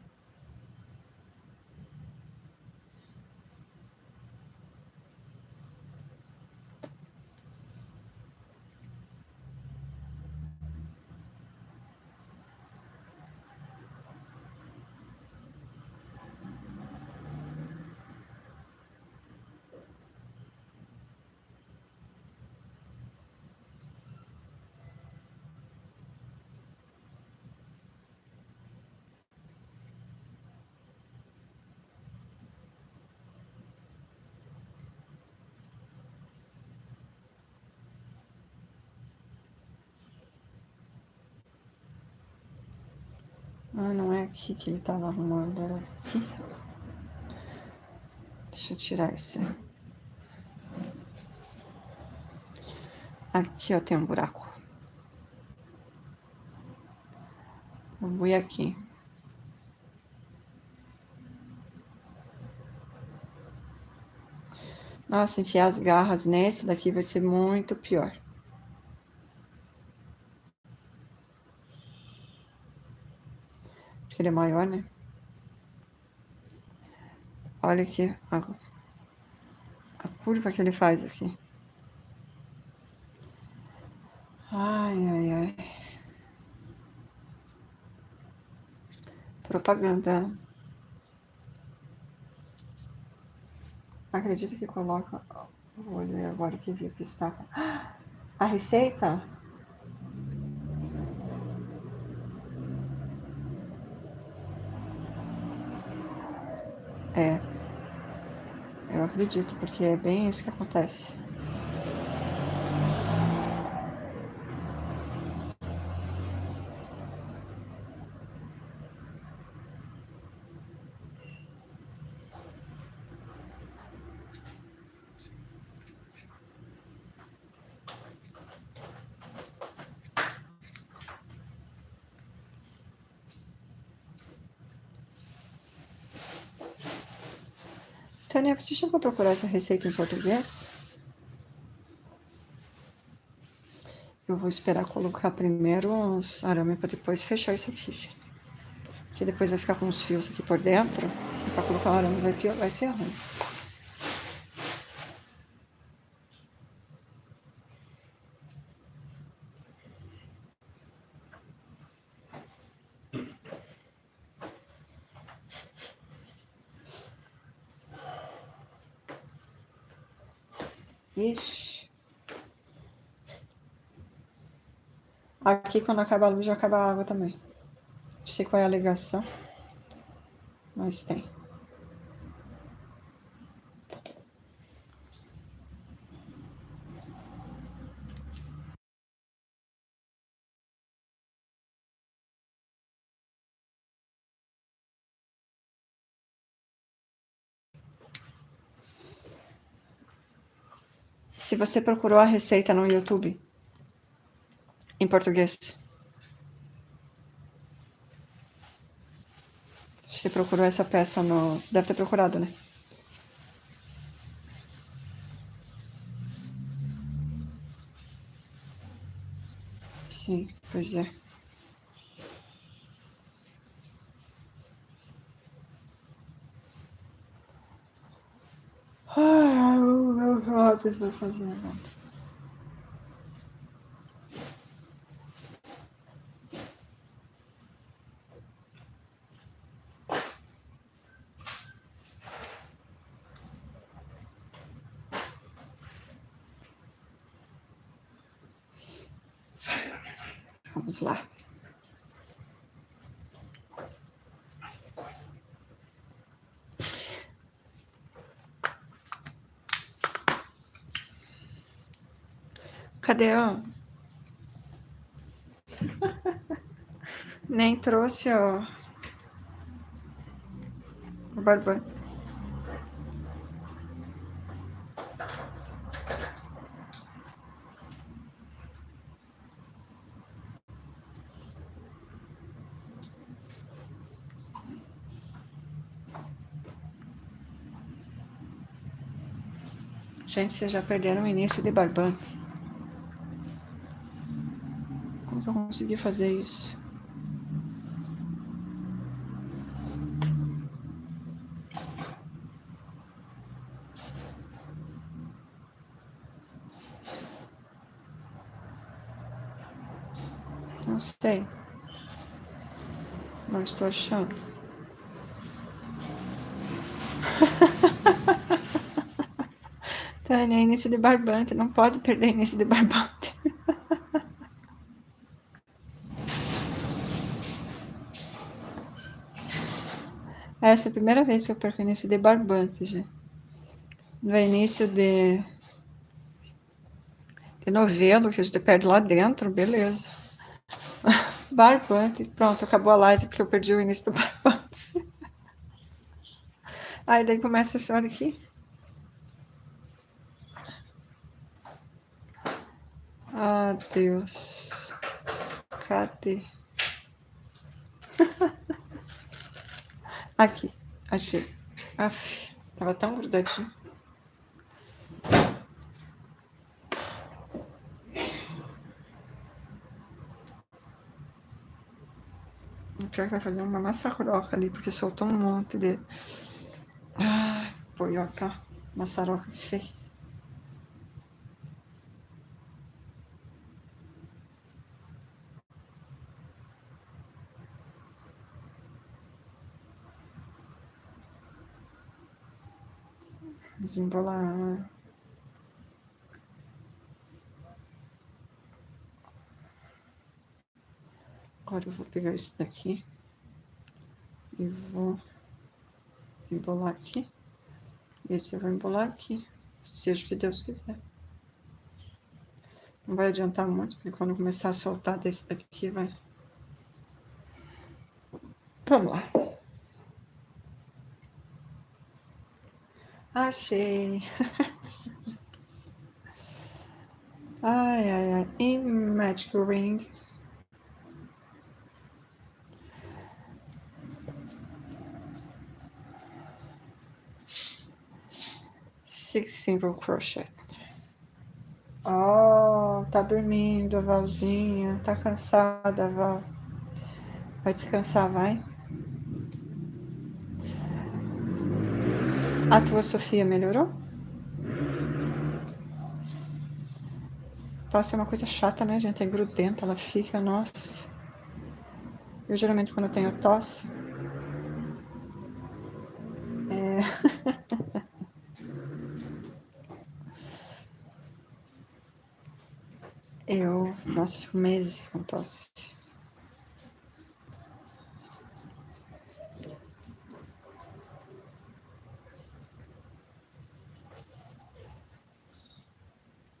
Ah, não é aqui que ele tava arrumando, era aqui. Deixa eu tirar esse. Aqui, ó, tem um buraco. Vou ir aqui. Nossa, enfiar as garras nesse daqui vai ser muito pior. Porque ele é maior, né? Olha aqui a curva que ele faz aqui. Ai, ai, ai. Propaganda. Acredita que coloca. Vou olhar agora que vi que está. A receita? É, eu acredito, porque é bem isso que acontece. Tânia, você chegou a procurar essa receita em português? Eu vou esperar colocar primeiro os arame para depois fechar isso aqui. Que depois vai ficar com os fios aqui por dentro. E para colocar o arame vai ser ruim. Ixi. Aqui quando acaba a luz já acaba a água também. Não sei qual é a ligação, mas tem. Se você procurou a receita no YouTube, em português, você procurou essa peça no... Você deve ter procurado, né? Sim, pois é. Ai, o meu lápis vai fazer agora. Vamos lá. Cadê o... Nem trouxe o barbante. Gente, vocês já perderam o início de barbante. Como que eu consegui fazer isso? Não sei. Não estou achando. Tânia, início de barbante. Não pode perder início de barbante. Essa é a primeira vez que eu perco início de barbante, gente. No início de novelo, que a gente perde lá dentro, beleza. Barbante. Pronto, acabou a live porque eu perdi o início do barbante. Aí daí começa a história aqui. Ah, Deus. Cadê? Aqui, achei. Aff, tava tão grudadinho. Pior que vai fazer uma maçaroca ali, porque soltou um monte de. Ah, poioca, maçaroca que fez. Desembolar. Agora eu vou pegar esse daqui e vou embolar aqui. Esse eu vou embolar aqui, seja o que Deus quiser. Não vai adiantar muito, porque quando começar a soltar desse daqui, vai. Vamos lá. Achei. Ai, ai, ai. Em Magic Ring. Six Single Crochet. Oh, tá dormindo a Valzinha. Tá cansada, Val. Vai descansar, vai. A tua Sofia melhorou? Tosse é uma coisa chata, né, gente? É grudenta, ela fica, nossa. Eu geralmente quando eu tenho tosse. Nossa, fico meses com tosse.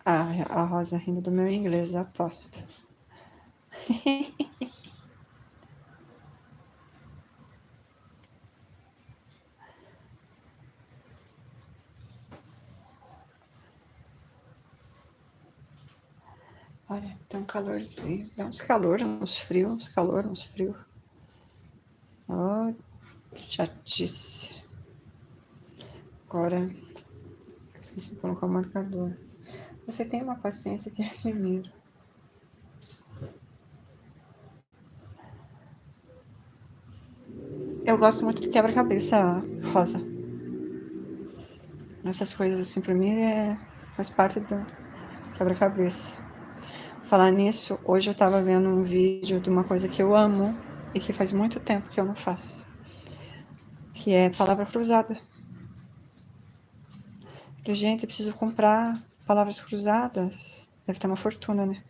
Ah, a Rosa rindo do meu inglês, aposto. Olha, tem um calorzinho. Dá uns calor, uns frios, uns calor, uns frios. Oh, chatice. Agora, esqueci de colocar o marcador. Você tem uma paciência que admiro. Eu gosto muito de quebra-cabeça, Rosa. Essas coisas assim, pra mim, faz parte do quebra-cabeça. Falar nisso, hoje eu tava vendo um vídeo de uma coisa que eu amo e que faz muito tempo que eu não faço, que é palavra cruzada. Falei, gente, eu preciso comprar palavras cruzadas. Deve ter uma fortuna, né?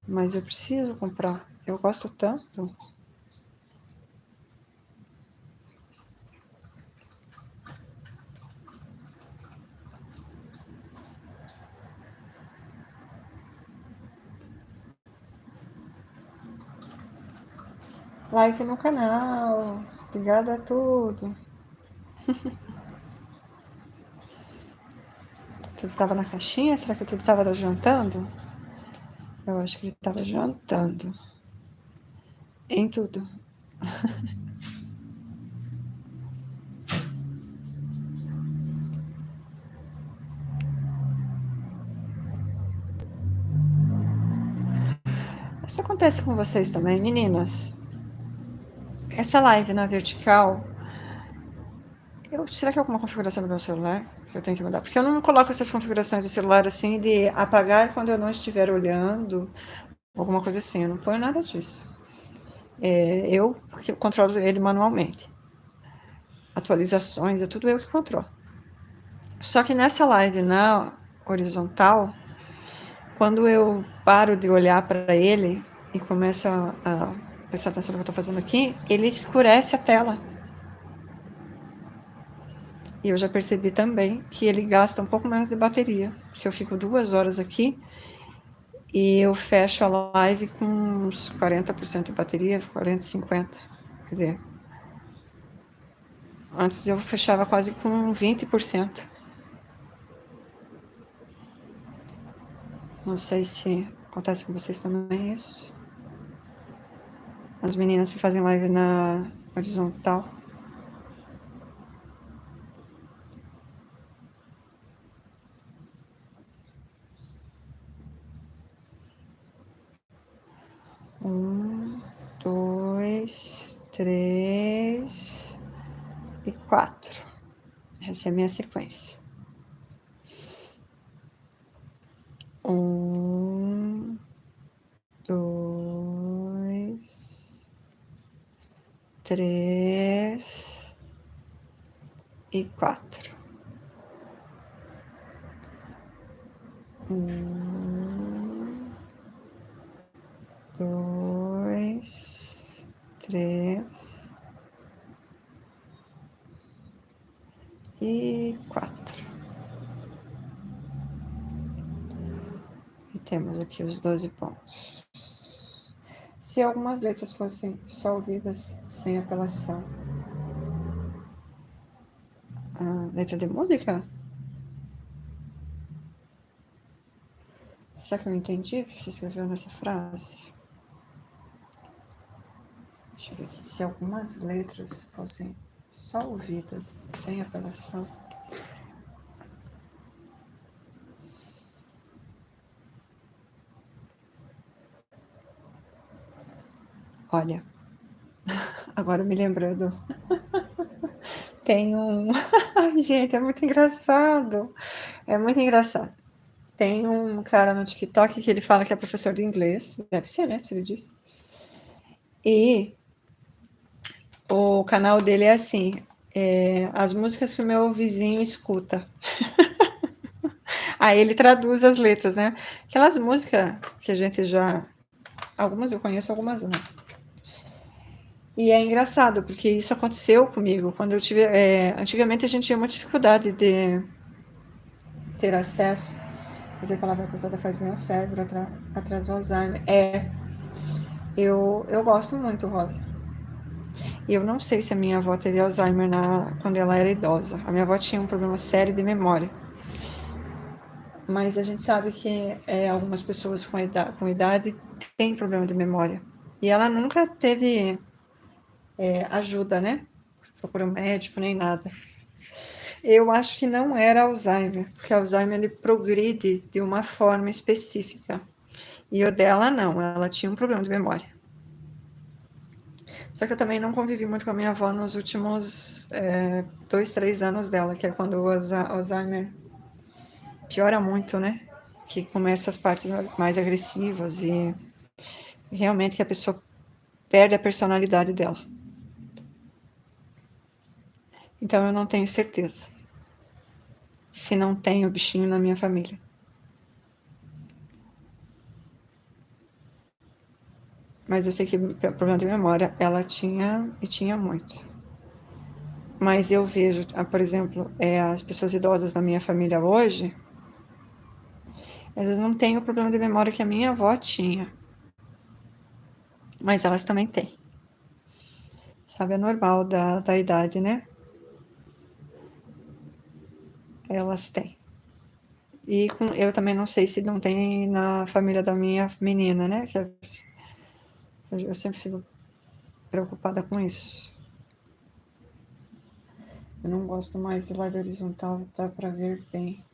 Mas eu preciso comprar. Eu gosto tanto. Like no canal. Obrigada a tudo. Tudo tava na caixinha? Será que o tudo tava jantando? Eu acho que ele tava jantando. Em tudo. Isso acontece com vocês também, meninas? Essa live na vertical, será que é alguma configuração do meu celular que eu tenho que mudar? Porque eu não coloco essas configurações do celular assim de apagar quando eu não estiver olhando, alguma coisa assim. Eu não ponho nada disso. Eu controlo ele manualmente. Atualizações, é tudo eu que controlo. Só que nessa live na horizontal, quando eu paro de olhar para ele e começo a prestar atenção no que eu estou fazendo aqui, ele escurece a tela. E eu já percebi também que ele gasta um pouco menos de bateria, porque eu fico 2 horas aqui e eu fecho a live com uns 40% de bateria, 40, 50. Quer dizer, antes eu fechava quase com 20%. Não sei se acontece com vocês também isso. As meninas que fazem live na horizontal. 3 e 4. Essa é a minha sequência. 1, 2, 3 e 4. 1, 2, 3 e 4. E temos aqui os 12 pontos. Se algumas letras fossem só ouvidas sem apelação. Letra de música? Será que eu entendi o que você escreveu nessa frase? Deixa eu ver aqui. Se algumas letras fossem só ouvidas sem apelação. Olha, agora me lembrando. Tem um. Ai, gente, é muito engraçado. É muito engraçado. Tem um cara no TikTok que ele fala que é professor de inglês. Deve ser, né? Se ele diz. E o canal dele é assim: as músicas que o meu vizinho escuta. Aí ele traduz as letras, né? Aquelas músicas que a gente já. Algumas eu conheço, algumas não. E é engraçado, porque isso aconteceu comigo. Quando eu tive. Antigamente a gente tinha muita dificuldade de ter acesso. Mas a palavra cruzada faz bem ao cérebro, atrás do Alzheimer. Eu gosto muito, Rosa. E eu não sei se a minha avó teve Alzheimer quando ela era idosa. A minha avó tinha um problema sério de memória. Mas a gente sabe que algumas pessoas com idade têm problema de memória. E ela nunca teve ajuda, né? Procurou médico nem nada. Eu acho que não era Alzheimer, porque Alzheimer ele progride de uma forma específica. E o dela não, ela tinha um problema de memória. Só que eu também não convivi muito com a minha avó nos últimos 2, 3 anos dela, que é quando o Alzheimer piora muito, né? Que começa as partes mais agressivas e realmente que a pessoa perde a personalidade dela. Então eu não tenho certeza se não tem o bichinho na minha família. Mas eu sei que problema de memória ela tinha e tinha muito. Mas eu vejo, por exemplo, as pessoas idosas da minha família hoje, elas não têm o problema de memória que a minha avó tinha. Mas elas também têm. Sabe, é normal da idade, né? Elas têm. E eu também não sei se não tem na família da minha menina, né? Eu sempre fico preocupada com isso. Eu não gosto mais de live horizontal, dá pra ver bem.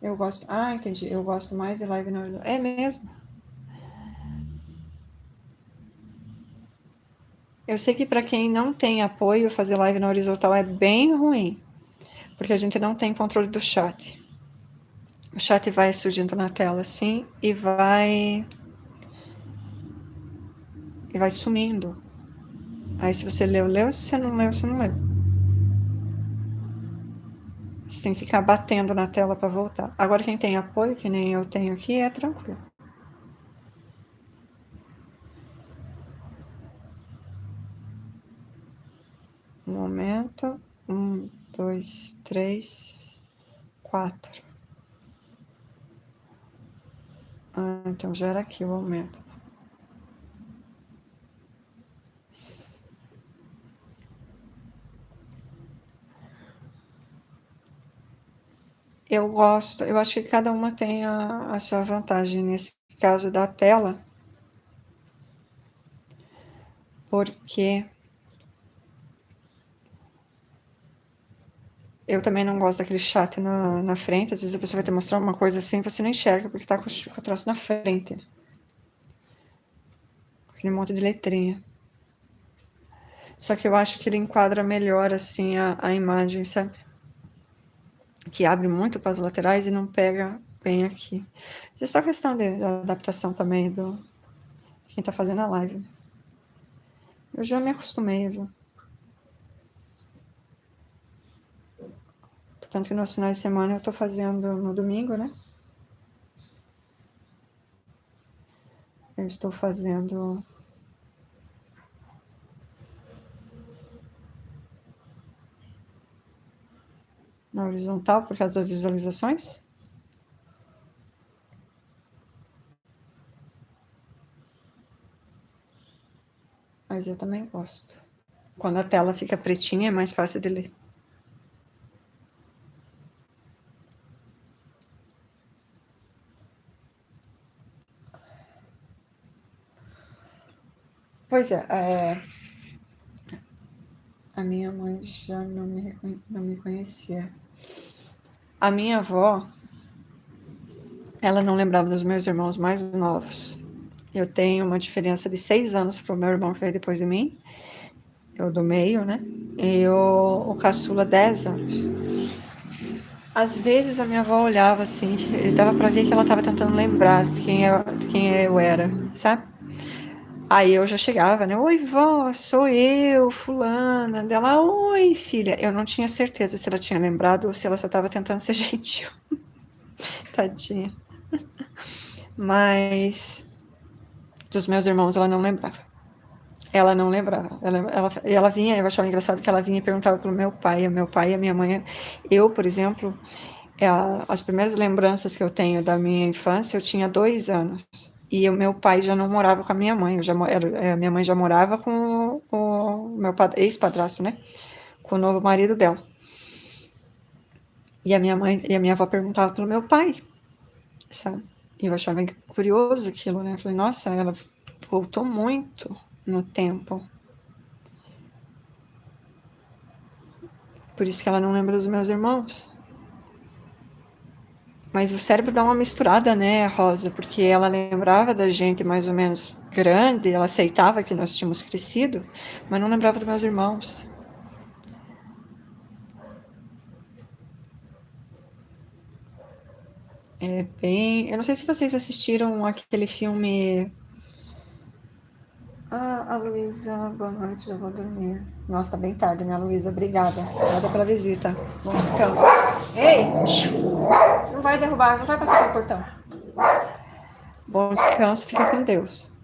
Eu gosto. Ah, entendi. Eu gosto mais de live na horizontal. É mesmo? Eu sei que para quem não tem apoio, fazer live na horizontal é bem ruim, porque a gente não tem controle do chat. O chat vai surgindo na tela assim e vai sumindo. Aí se você leu, se você não leu, você não leu. Você tem que ficar batendo na tela para voltar. Agora quem tem apoio, que nem eu tenho aqui, é tranquilo. Um momento. 1, 2, 3, 4. Então já era aqui o aumento. Eu acho que cada uma tem a sua vantagem nesse caso da tela, porque eu também não gosto daquele chat na frente. Às vezes a pessoa vai te mostrar uma coisa assim, você não enxerga porque tá com o troço na frente. aquele monte de letrinha. Só que eu acho que ele enquadra melhor, assim, a imagem, sabe? Que abre muito para as laterais e não pega bem aqui. Isso é só questão de adaptação também do quem tá fazendo a live. Eu já me acostumei, viu? Portanto que nos finais de semana eu tô fazendo no domingo, né? Eu estou fazendo na horizontal por causa das visualizações. Mas eu também gosto. Quando a tela fica pretinha é mais fácil de ler. Pois é, a minha mãe já não me conhecia. A minha avó, ela não lembrava dos meus irmãos mais novos. Eu tenho uma diferença de 6 anos para o meu irmão que veio depois de mim, eu do meio, né? E o caçula 10 anos. Às vezes a minha avó olhava assim, dava para ver que ela estava tentando lembrar de quem eu era, sabe? Aí eu já chegava, né? Oi, vó, sou eu, fulana. Dela, oi, filha. Eu não tinha certeza se ela tinha lembrado ou se ela só estava tentando ser gentil. Tadinha. Mas dos meus irmãos ela não lembrava. Ela não lembrava. Ela vinha, eu achava engraçado que ela vinha e perguntava pelo meu pai. O meu pai e a minha mãe. Eu, por exemplo, as primeiras lembranças que eu tenho da minha infância, eu tinha 2 anos. E o meu pai já não morava com a minha mãe. A minha mãe já morava com o meu ex-padrasto, né? Com o novo marido dela. E a minha avó perguntava pelo meu pai, sabe? E eu achava curioso aquilo, né? Eu falei, nossa, ela voltou muito no tempo. Por isso que ela não lembra dos meus irmãos. Mas o cérebro dá uma misturada, né, Rosa? Porque ela lembrava da gente mais ou menos grande, ela aceitava que nós tínhamos crescido, mas não lembrava dos meus irmãos. É bem. Eu não sei se vocês assistiram aquele filme. Ah, a Luísa, boa noite, já vou dormir. Nossa, tá bem tarde, né, Luísa? Obrigada. Obrigada pela visita. Bom descanso. Ei! Não vai derrubar, não vai passar pelo portão. Bom descanso, fica com Deus.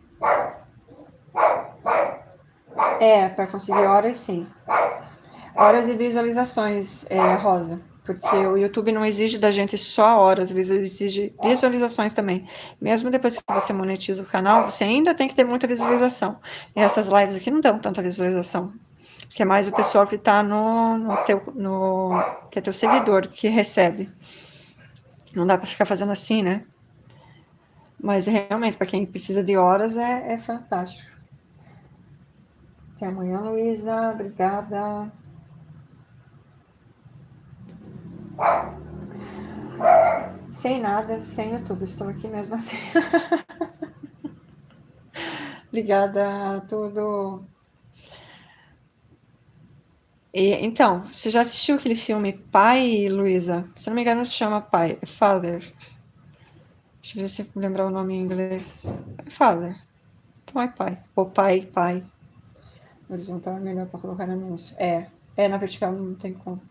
É, para conseguir horas, sim. Horas e visualizações, Rosa. Porque o YouTube não exige da gente só horas, ele exige visualizações também. Mesmo depois que você monetiza o canal, você ainda tem que ter muita visualização. E essas lives aqui não dão tanta visualização. Que é mais o pessoal que está que é teu seguidor, que recebe. Não dá para ficar fazendo assim, né? Mas realmente, para quem precisa de horas, é fantástico. Até amanhã, Luísa. Obrigada. Sem nada, sem YouTube. Estou aqui mesmo assim. Obrigada a tudo. Então, você já assistiu aquele filme Pai, Luísa? Se não me engano, se chama Pai. É Father. Deixa eu ver se eu lembrar o nome em inglês. É Father. Então é pai. Ou pai. Na horizontal é melhor para colocar anúncio. Na vertical não tem como.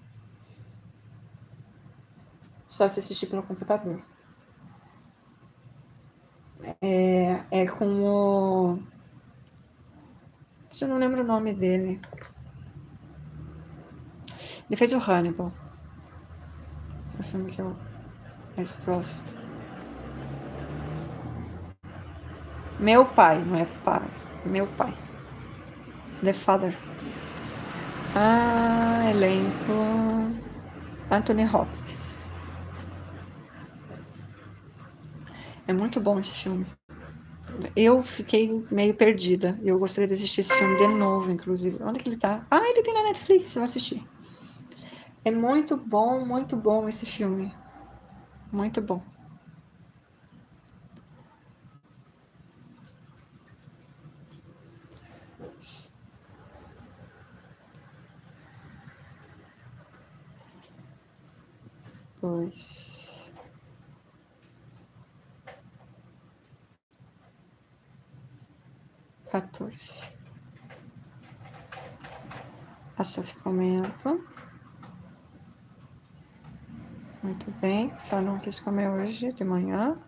Só se assistir pelo computador. É com o. Eu não lembro o nome dele. Ele fez o Hannibal. É o filme que eu mais gosto. Meu pai, não é pai. Meu pai. The Father. Elenco. Anthony Hopkins. É muito bom esse filme. Eu fiquei meio perdida. Eu gostaria de assistir esse filme de novo, inclusive. Onde que ele tá? Ele tem na Netflix, eu vou assistir. É muito bom esse filme. Muito bom. 2. Quatorze. A Sophie comenta. Muito bem. Ela não quis comer hoje de manhã.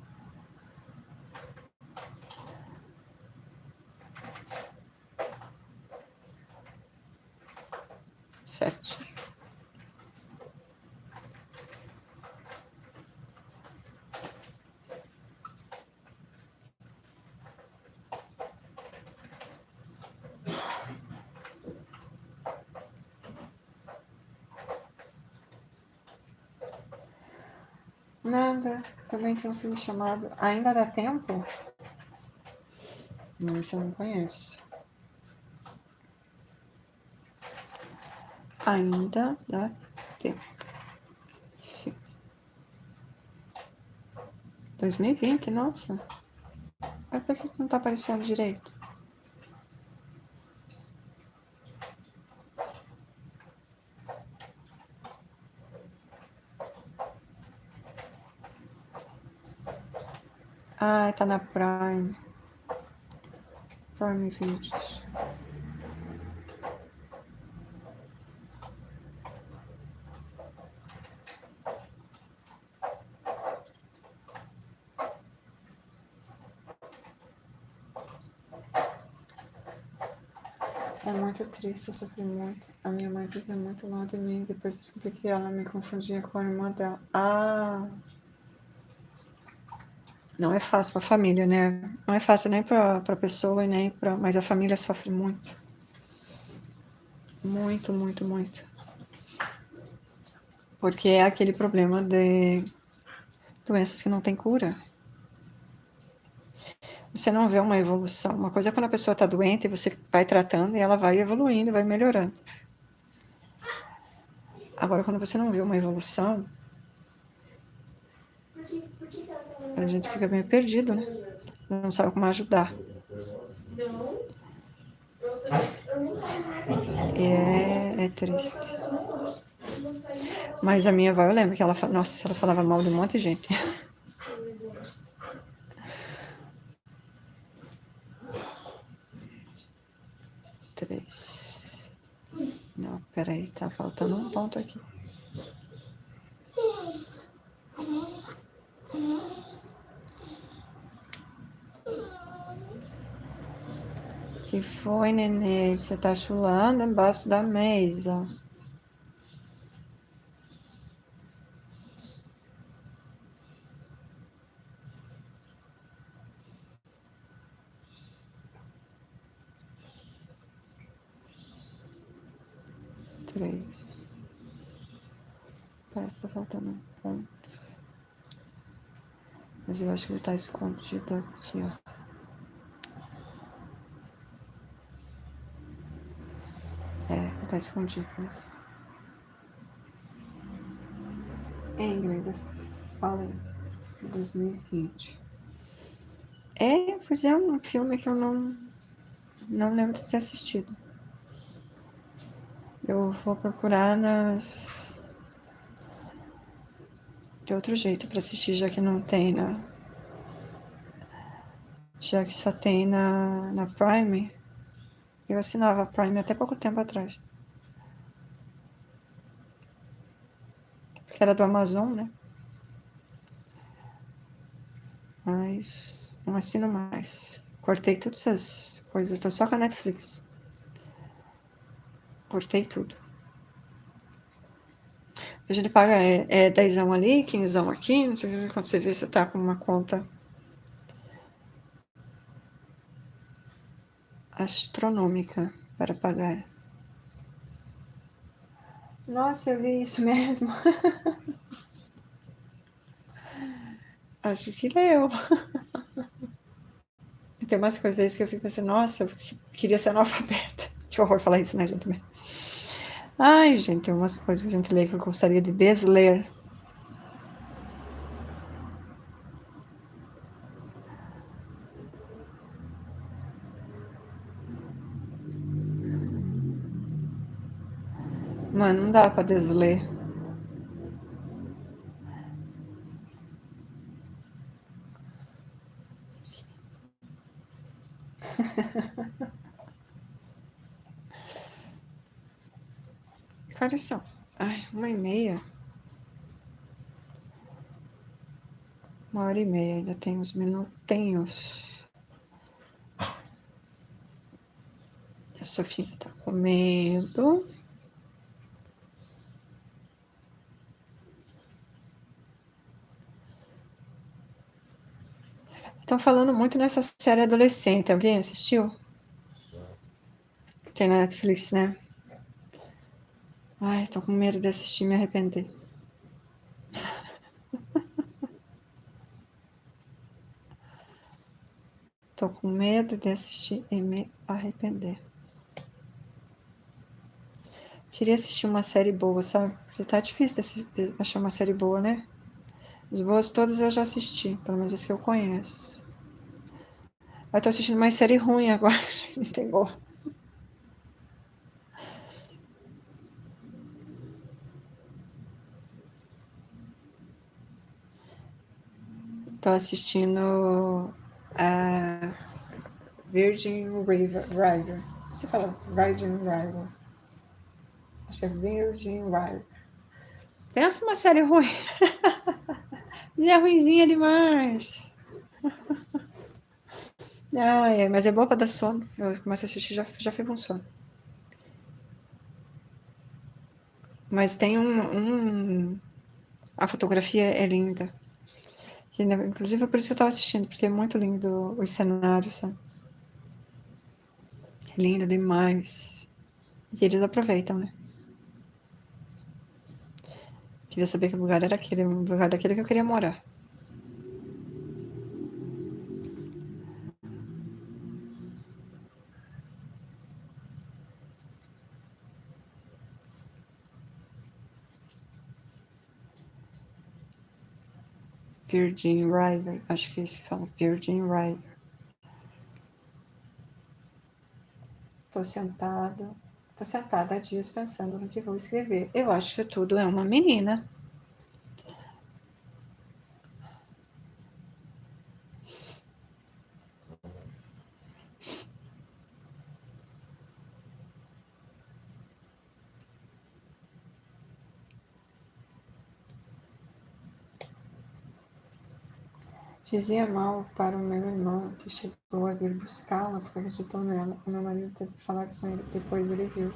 Certinho. Nada. Também tem um filme chamado Ainda Dá Tempo? Não, esse eu não conheço. Ainda Dá Tempo. 2020, nossa. Mas por que não tá aparecendo direito? Ah, tá na Prime. Prime Videos. É muito triste, eu sofri muito. A minha mãe dizia muito mal de mim, depois descobri que ela me confundia com a irmã dela. Ah! Não é fácil para a família, né? Não é fácil nem para a pessoa e nem para. Mas a família sofre muito. Muito, muito, muito. Porque é aquele problema de doenças que não tem cura. Você não vê uma evolução. Uma coisa é quando a pessoa está doente e você vai tratando e ela vai evoluindo, vai melhorando. Agora, quando você não vê uma evolução, a gente fica meio perdido, né? Não sabe como ajudar. É triste. Mas a minha avó, eu lembro que ela, nossa, ela falava mal de um monte de gente. Três. Não, peraí, tá faltando um ponto aqui. Que foi, nenê? Que você tá chulando embaixo da mesa. Três. Parece que tá faltando um ponto. Mas eu acho que ele tá escondido aqui, ó. É, ele tá escondido, né? Em inglês, fala 2020. É, pois é um filme que eu não lembro de ter assistido. Eu vou procurar de outro jeito para assistir, já que não tem já que só tem na Prime. Eu assinava a Prime até pouco tempo atrás. Porque era do Amazon, né? Mas não assino mais. Cortei todas essas coisas. Eu tô só com a Netflix. Cortei tudo. A gente paga 10 ali, 15 aqui, não sei o que, quando você vê, você tá com uma conta astronômica para pagar. Nossa, eu vi isso mesmo. Acho que leu. Tem umas coisas que eu fico assim, nossa, eu queria ser analfabeta. Que horror falar isso, né, gente? Ai, gente, tem umas coisas que a gente lê que eu gostaria de desler. Mano, não dá pra desler. Que horas são? Ai, 1h30. 1h30, ainda tem uns minutinhos. A Sofia tá comendo. Estão falando muito nessa série adolescente. Alguém assistiu? Tem na Netflix, né? Ai, tô com medo de assistir e me arrepender. Tô com medo de assistir e me arrepender. Queria assistir uma série boa, sabe? Porque tá difícil de achar uma série boa, né? As boas todas eu já assisti, pelo menos as que eu conheço. Eu tô assistindo mais série ruim agora, não tem gol. Tô assistindo a Virgin River. Você fala Virgin River? Acho que é Virgin River. Pensa uma série ruim. E é ruimzinha demais. Ai, mas é boa pra dar sono. Eu começo a assistir já fico com sono. Mas tem a fotografia é linda. Inclusive é por isso que eu tava assistindo, porque é muito lindo os cenários, sabe? É lindo demais. E eles aproveitam, né? Queria saber que lugar era aquele, um lugar daquele que eu queria morar. Virgin River, acho que se fala Virgin River. Tô sentada há dias pensando no que vou escrever. Eu acho que tudo é uma menina. Dizia mal para o meu irmão, que chegou a vir buscá-la porque acreditou nela. O meu marido teve que falar com ele, depois ele viu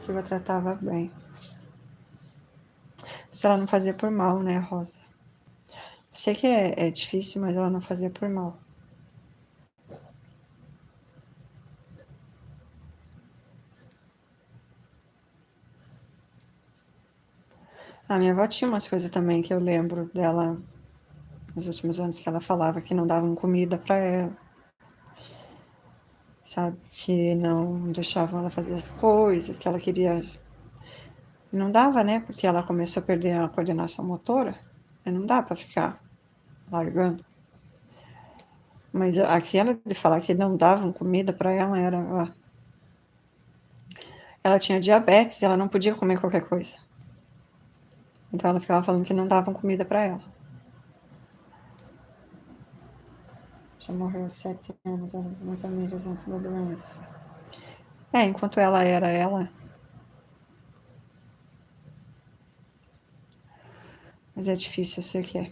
que eu a tratava bem. Mas ela não fazia por mal, né, Rosa? Eu sei que é difícil, mas ela não fazia por mal. A minha avó tinha umas coisas também que eu lembro dela nos últimos anos, que ela falava que não davam comida para ela, sabe? Que não deixavam ela fazer as coisas, que ela queria. Não dava, né? Porque ela começou a perder a coordenação motora, e não dá para ficar largando. Mas aquela de falar que não davam comida para ela era. Ó, ela tinha diabetes, ela não podia comer qualquer coisa. Então ela ficava falando que não davam comida para ela. Já morreu há 7 anos, ela muito amigas antes da doença. Enquanto ela era ela. Mas é difícil, eu sei que é.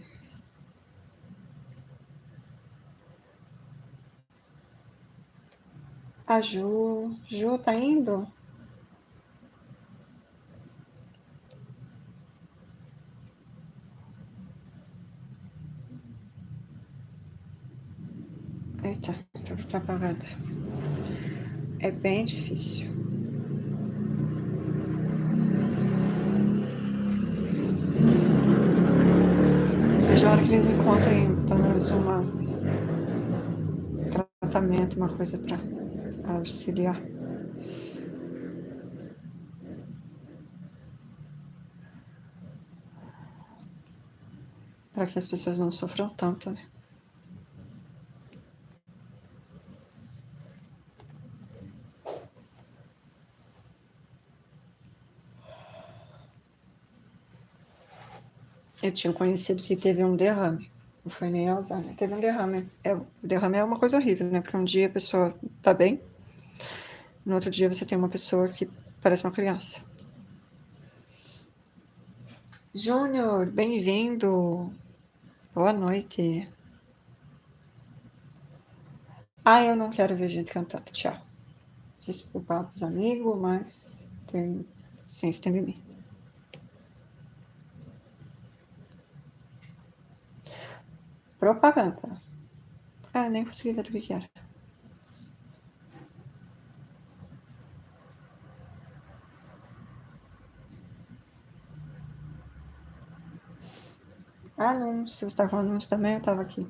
A Ju tá indo? Eita, tô apagada. É bem difícil. Vejo a hora que eles encontrem pelo menos um tratamento, uma coisa para auxiliar. Para que as pessoas não sofram tanto, né? Eu tinha conhecido que teve um derrame. Não foi nem Alzheimer. Teve um derrame. O derrame é uma coisa horrível, né? Porque um dia a pessoa tá bem, no outro dia você tem uma pessoa que parece uma criança. Júnior, bem-vindo. Boa noite. Eu não quero ver gente cantando. Tchau. Desculpa os amigos, mas tem ciência tem limite. Propaganda. Nem consegui ver do que era. Não. Se você está falando isso também, eu estava aqui.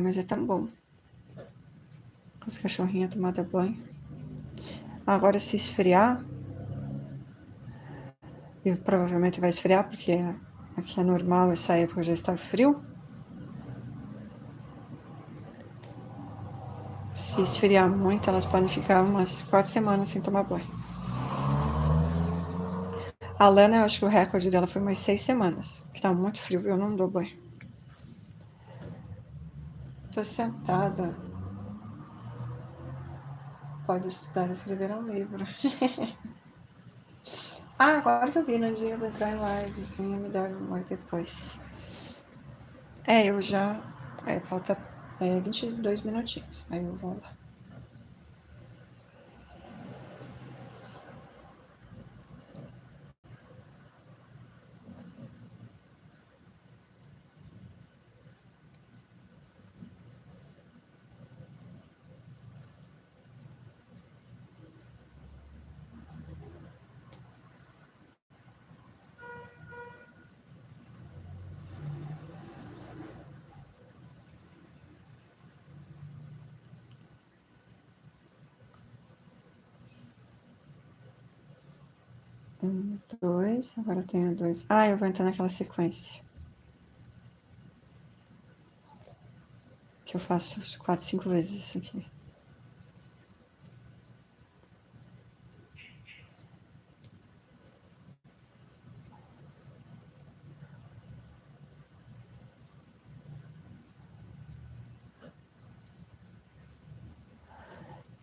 Mas é tão bom. As cachorrinhas tomadas banho. Agora, se esfriar, e provavelmente vai esfriar, porque aqui é normal, essa época já está frio. Se esfriar muito, elas podem ficar umas 4 semanas sem tomar banho. A Lana, eu acho que o recorde dela foi umas 6 semanas, que tá muito frio, eu não dou banho. Tô sentada. Pode estudar e escrever um livro. Agora que eu vi, Nadinha, eu vou entrar em live. Venha me dar um oi depois. Eu já... falta 22 minutinhos. Aí eu vou lá. Um, dois, agora eu tenho 2. Eu vou entrar naquela sequência. Que eu faço 4, 5 vezes isso aqui.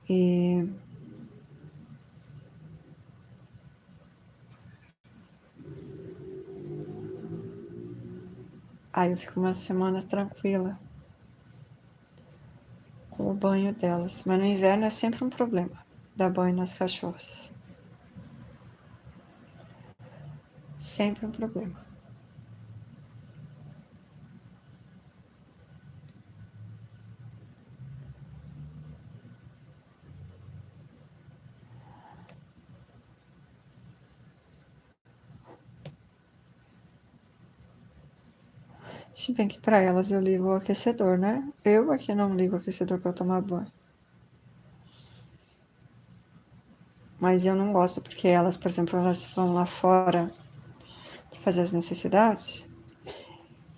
E... eu fico umas semanas tranquila com o banho delas. Mas no inverno é sempre um problema dar banho nas cachorras. Sempre um problema. Se bem que para elas eu ligo o aquecedor, né? Eu aqui não ligo o aquecedor para tomar banho. Mas eu não gosto porque elas, por exemplo, elas vão lá fora para fazer as necessidades.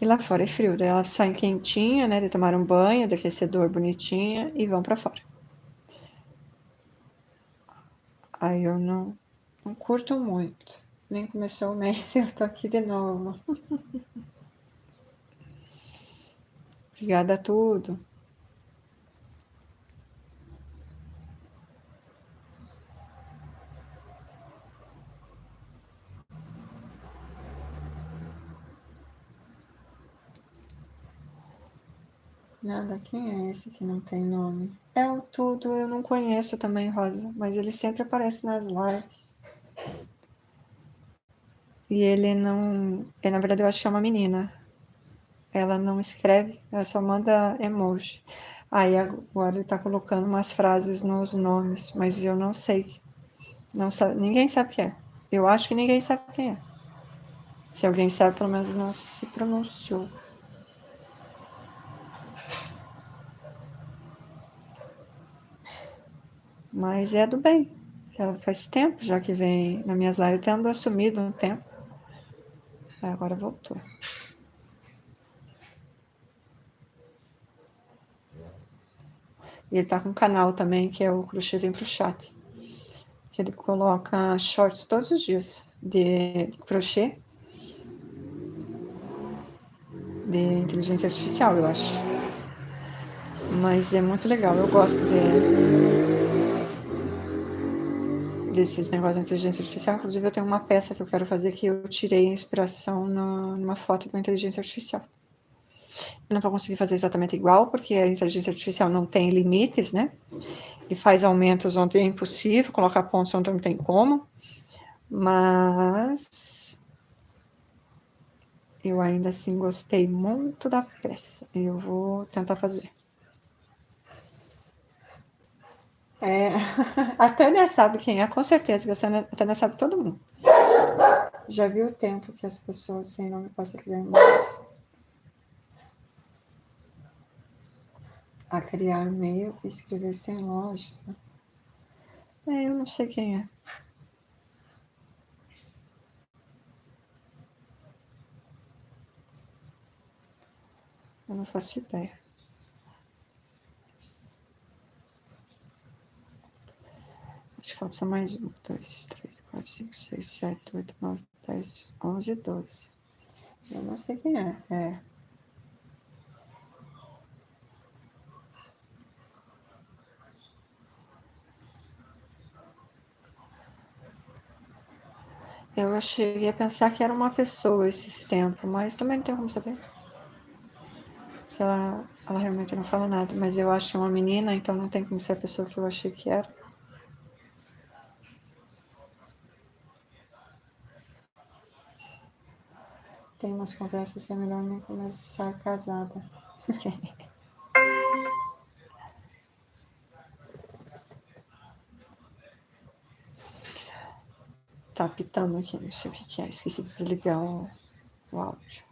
E lá fora é frio, daí elas saem quentinha, né? De tomar um banho, de aquecedor bonitinha e vão para fora. Aí eu não curto muito. Nem começou o mês e eu tô aqui de novo. Obrigada a tudo. Nada, quem é esse que não tem nome? O Tudo, eu não conheço também, Rosa, mas ele sempre aparece nas lives. E ele não... na verdade, eu acho que é uma menina. Ela não escreve, ela só manda emoji. Aí agora ele tá colocando umas frases nos nomes, mas eu não sei. Não sabe, ninguém sabe quem é. Eu acho que ninguém sabe quem é. Se alguém sabe, pelo menos não se pronunciou. Mas é do bem. Ela faz tempo já que vem nas minhas lives, tendo assumido um tempo. Agora voltou. E ele tá com um canal também, que é o Crochê Vem Pro Chat. Que ele coloca shorts todos os dias de crochê. De inteligência artificial, eu acho. Mas é muito legal, eu gosto desses negócios de inteligência artificial. Inclusive, eu tenho uma peça que eu quero fazer que eu tirei a inspiração numa foto de uma inteligência artificial. Eu não vou conseguir fazer exatamente igual, porque a inteligência artificial não tem limites, né? E faz aumentos onde é impossível, colocar pontos onde não tem como. Mas eu ainda assim gostei muito da peça. Eu vou tentar fazer. A Tânia sabe quem é, com certeza, que a Tânia sabe todo mundo. Já viu o tempo que as pessoas sem nome passam a criar mais? A criar e-mail e escrever sem lógica. Eu não sei quem é. Eu não faço ideia. Acho que falta só mais 1, 2, 3, 4, 5, 6, 7, 8, 9, 10, 11, 12. Eu não sei quem é. Eu cheguei a pensar que era uma pessoa esses tempos, mas também não tem como saber. Ela realmente não fala nada, mas eu acho que é uma menina, então não tem como ser a pessoa que eu achei que era. Tem umas conversas que é melhor nem começar casada. Tá apitando aqui, não sei o que é. Esqueci de desligar o áudio.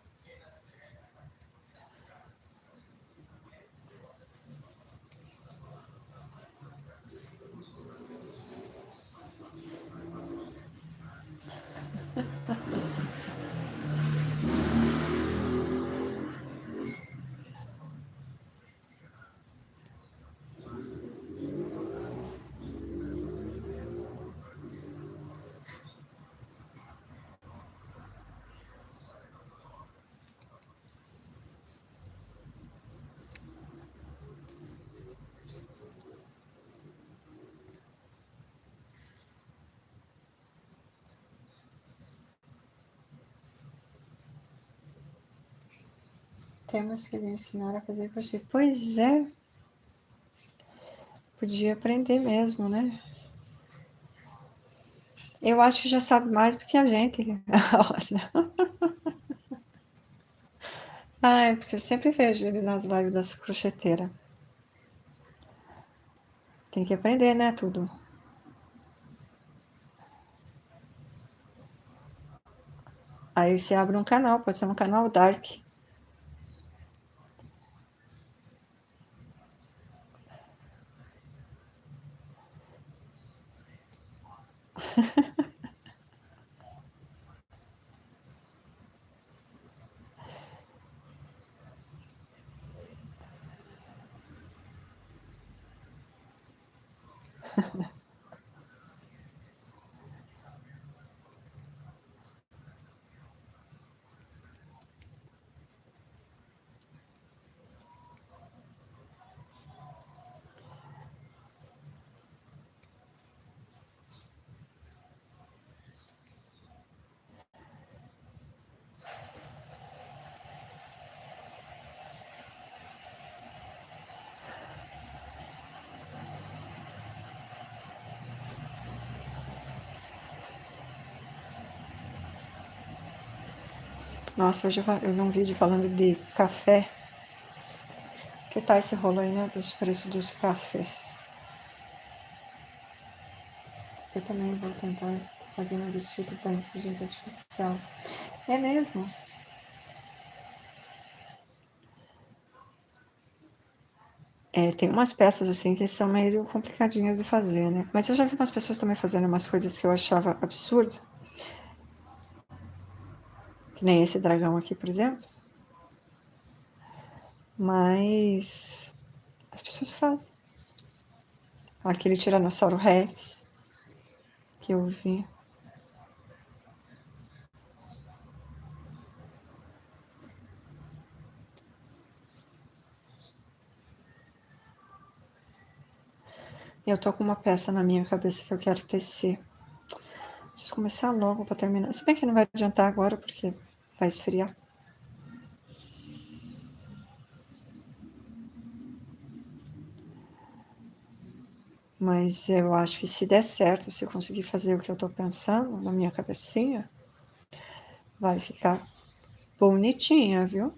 Temos que lhe ensinar a fazer crochê. Pois é. Podia aprender mesmo, né? Eu acho que já sabe mais do que a gente. Porque eu sempre vejo ele nas lives das crocheteiras. Tem que aprender, né, tudo. Aí você abre um canal, pode ser um canal dark. Nossa, hoje eu vi um vídeo falando de café. Que tá esse rolo aí, né? Dos preços dos cafés. Eu também vou tentar fazer um vestido da inteligência artificial. É mesmo? tem umas peças assim que são meio complicadinhas de fazer, né? Mas eu já vi umas pessoas também fazendo umas coisas que eu achava absurdo. Que nem esse dragão aqui, por exemplo. Mas as pessoas fazem. Aquele Tiranossauro Rex que eu vi. Eu tô com uma peça na minha cabeça que eu quero tecer. Preciso começar logo para terminar. Se bem que não vai adiantar agora, porque vai esfriar. Mas eu acho que se der certo, se eu conseguir fazer o que eu tô pensando na minha cabecinha, vai ficar bonitinha, viu?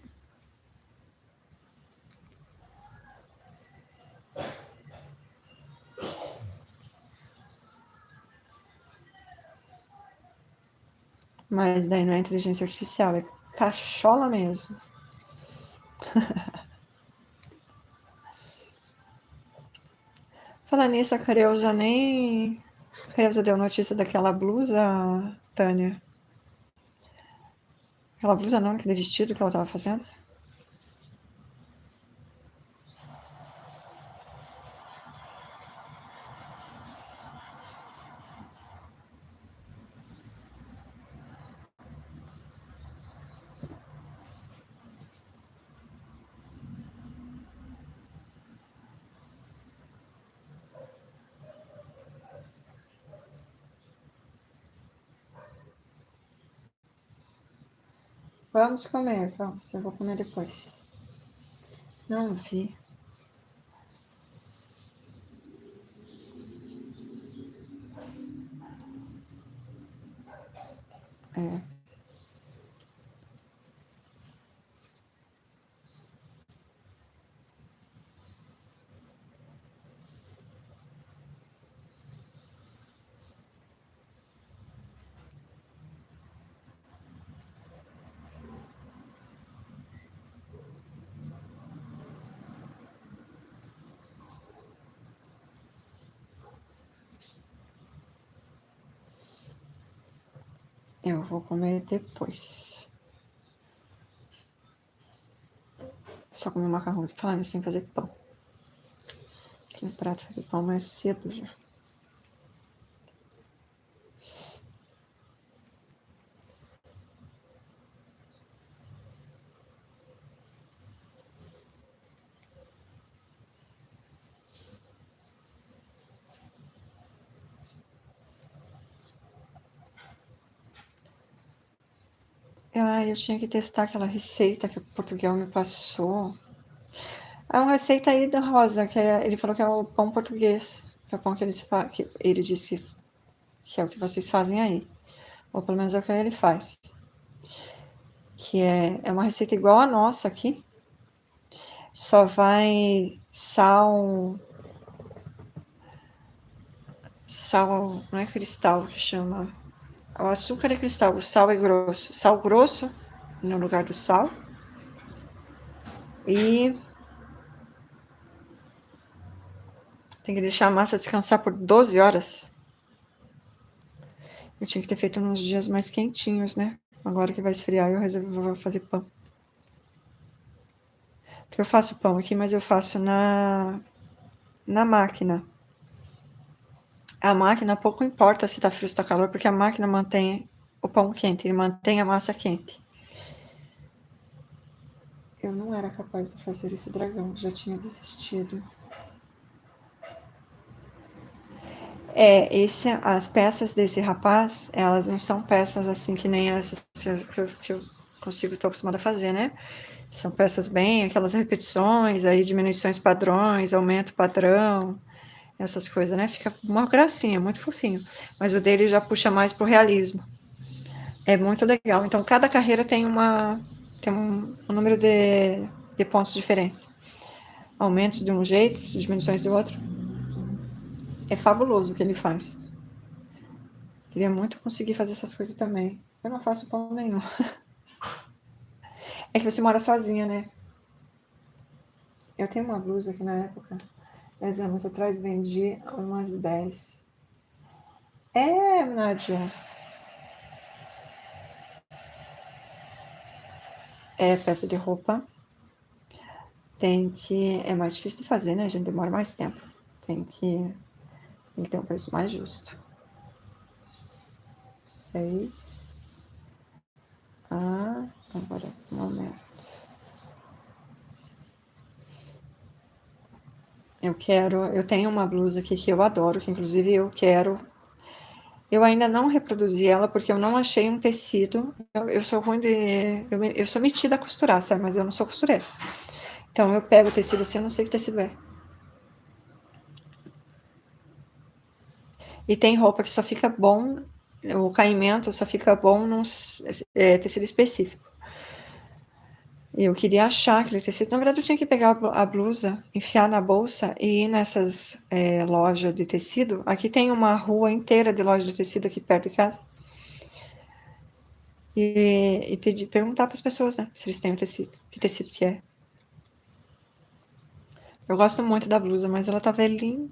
Mas daí não é inteligência artificial, é cachola mesmo. Falando nisso, a Creuza nem... A Creuza deu notícia daquela blusa, Tânia. Aquela blusa não, aquele vestido que ela tava fazendo. Vamos comer, vamos. Eu vou comer depois. Não vi. É. Eu vou comer depois. Só comer macarrão. Falar nisso, tem que fazer pão. Aqui no prato fazer pão mais cedo já. Eu tinha que testar aquela receita que o Portugal me passou. É uma receita aí da Rosa, ele falou que é o pão português. Que é o pão que ele disse que é o que vocês fazem aí. Ou pelo menos é o que ele faz. Que é uma receita igual a nossa aqui. Só vai sal, não é cristal que chama. O açúcar é cristal, o sal é grosso. Sal grosso no lugar do sal. E tem que deixar a massa descansar por 12 horas. Eu tinha que ter feito nos dias mais quentinhos, né? Agora que vai esfriar, eu resolvi fazer pão. Porque eu faço pão aqui, mas eu faço na máquina. A máquina pouco importa se tá frio ou se tá calor, porque a máquina mantém o pão quente, ele mantém a massa quente. Eu não era capaz de fazer esse dragão, já tinha desistido. As peças desse rapaz, elas não são peças assim que nem essas que eu consigo, tô acostumada a fazer, né? São peças bem, aquelas repetições, aí diminuições padrões, aumento padrão, essas coisas, né? Fica uma gracinha, muito fofinho. Mas o dele já puxa mais pro realismo. É muito legal. Então, cada carreira tem um número de pontos diferentes. Aumentos de um jeito, diminuições de outro. É fabuloso o que ele faz. Queria muito conseguir fazer essas coisas também. Eu não faço pão nenhum. É que você mora sozinha, né? Eu tenho uma blusa que na época, 10 anos atrás, vendi umas 10. É, Nádia. É peça de roupa. Tem que... É mais difícil de fazer, né? A gente demora mais tempo. Tem que ter um preço mais justo. 6. Agora, um momento. Eu tenho uma blusa aqui que eu adoro, que inclusive eu quero. Eu ainda não reproduzi ela porque eu não achei um tecido. Eu sou ruim de. Eu sou metida a costurar, sabe? Mas eu não sou costureira. Então eu pego o tecido assim, eu não sei que tecido é. E tem roupa que só fica bom, o caimento só fica bom num tecido específico. E eu queria achar aquele tecido. Na verdade, eu tinha que pegar a blusa, enfiar na bolsa e ir nessas lojas de tecido. Aqui tem uma rua inteira de loja de tecido aqui perto de casa. E perguntar para as pessoas, né? Se eles têm o tecido. Que tecido que é. Eu gosto muito da blusa, mas ela tá velhinha.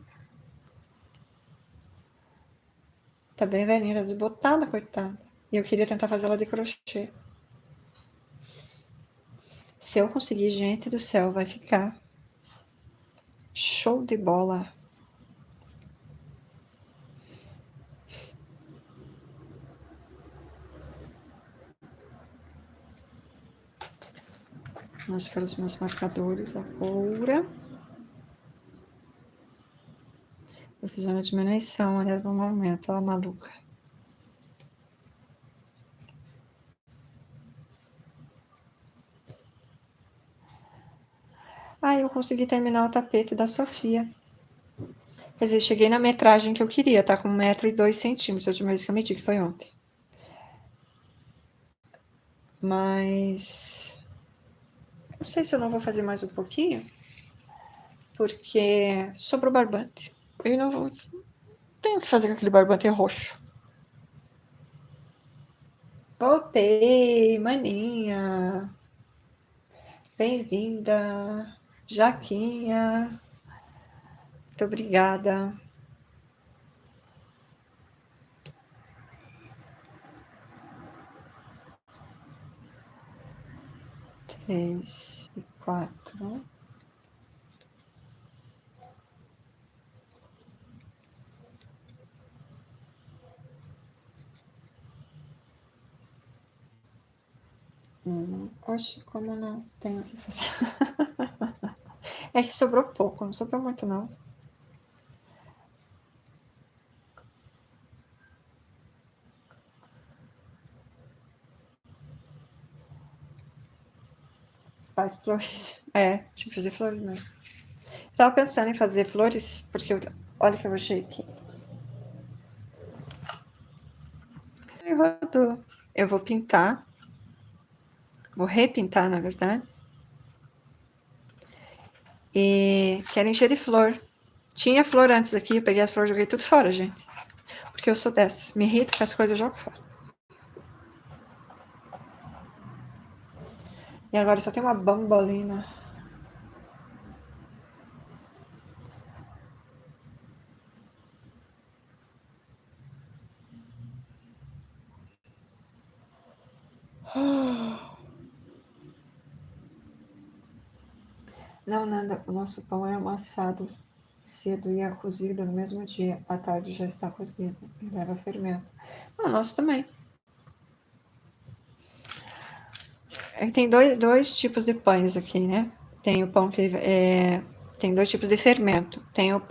Tá bem velhinha, tá desbotada, coitada. E eu queria tentar fazer ela de crochê. Se eu conseguir, gente do céu, vai ficar show de bola. Vamos para os meus marcadores agora. Eu fiz uma diminuição, olha, um aumento, ela maluca. Eu consegui terminar o tapete da Sofia. Quer dizer, cheguei na metragem que eu queria, tá com 1,02 m, a última vez que eu medi, que foi ontem. Mas não sei se eu não vou fazer mais um pouquinho, porque sobrou barbante. Eu não vou... Tenho que fazer com aquele barbante roxo. Voltei, maninha. Bem-vinda, Jaquinha. Muito obrigada. 3 e 4. Oxe, como não tenho o que fazer? É que sobrou pouco, não sobrou muito, não. Faz flores. Tinha que fazer flores mesmo. Tava pensando em fazer flores, porque olha o que eu achei aqui. Ai, rodou. Eu vou pintar. Vou repintar, na verdade. E quero encher de flor. Tinha flor antes aqui, eu peguei as flores e joguei tudo fora, gente. Porque eu sou dessas. Me irrito que as coisas eu jogo fora. E agora só tem uma bambolina. Não, nada. O nosso pão é amassado cedo e é cozido no mesmo dia. À tarde já está cozido e leva fermento. O nosso também. Tem dois tipos de pães aqui, né? Tem o pão que tem dois tipos de fermento. Tem o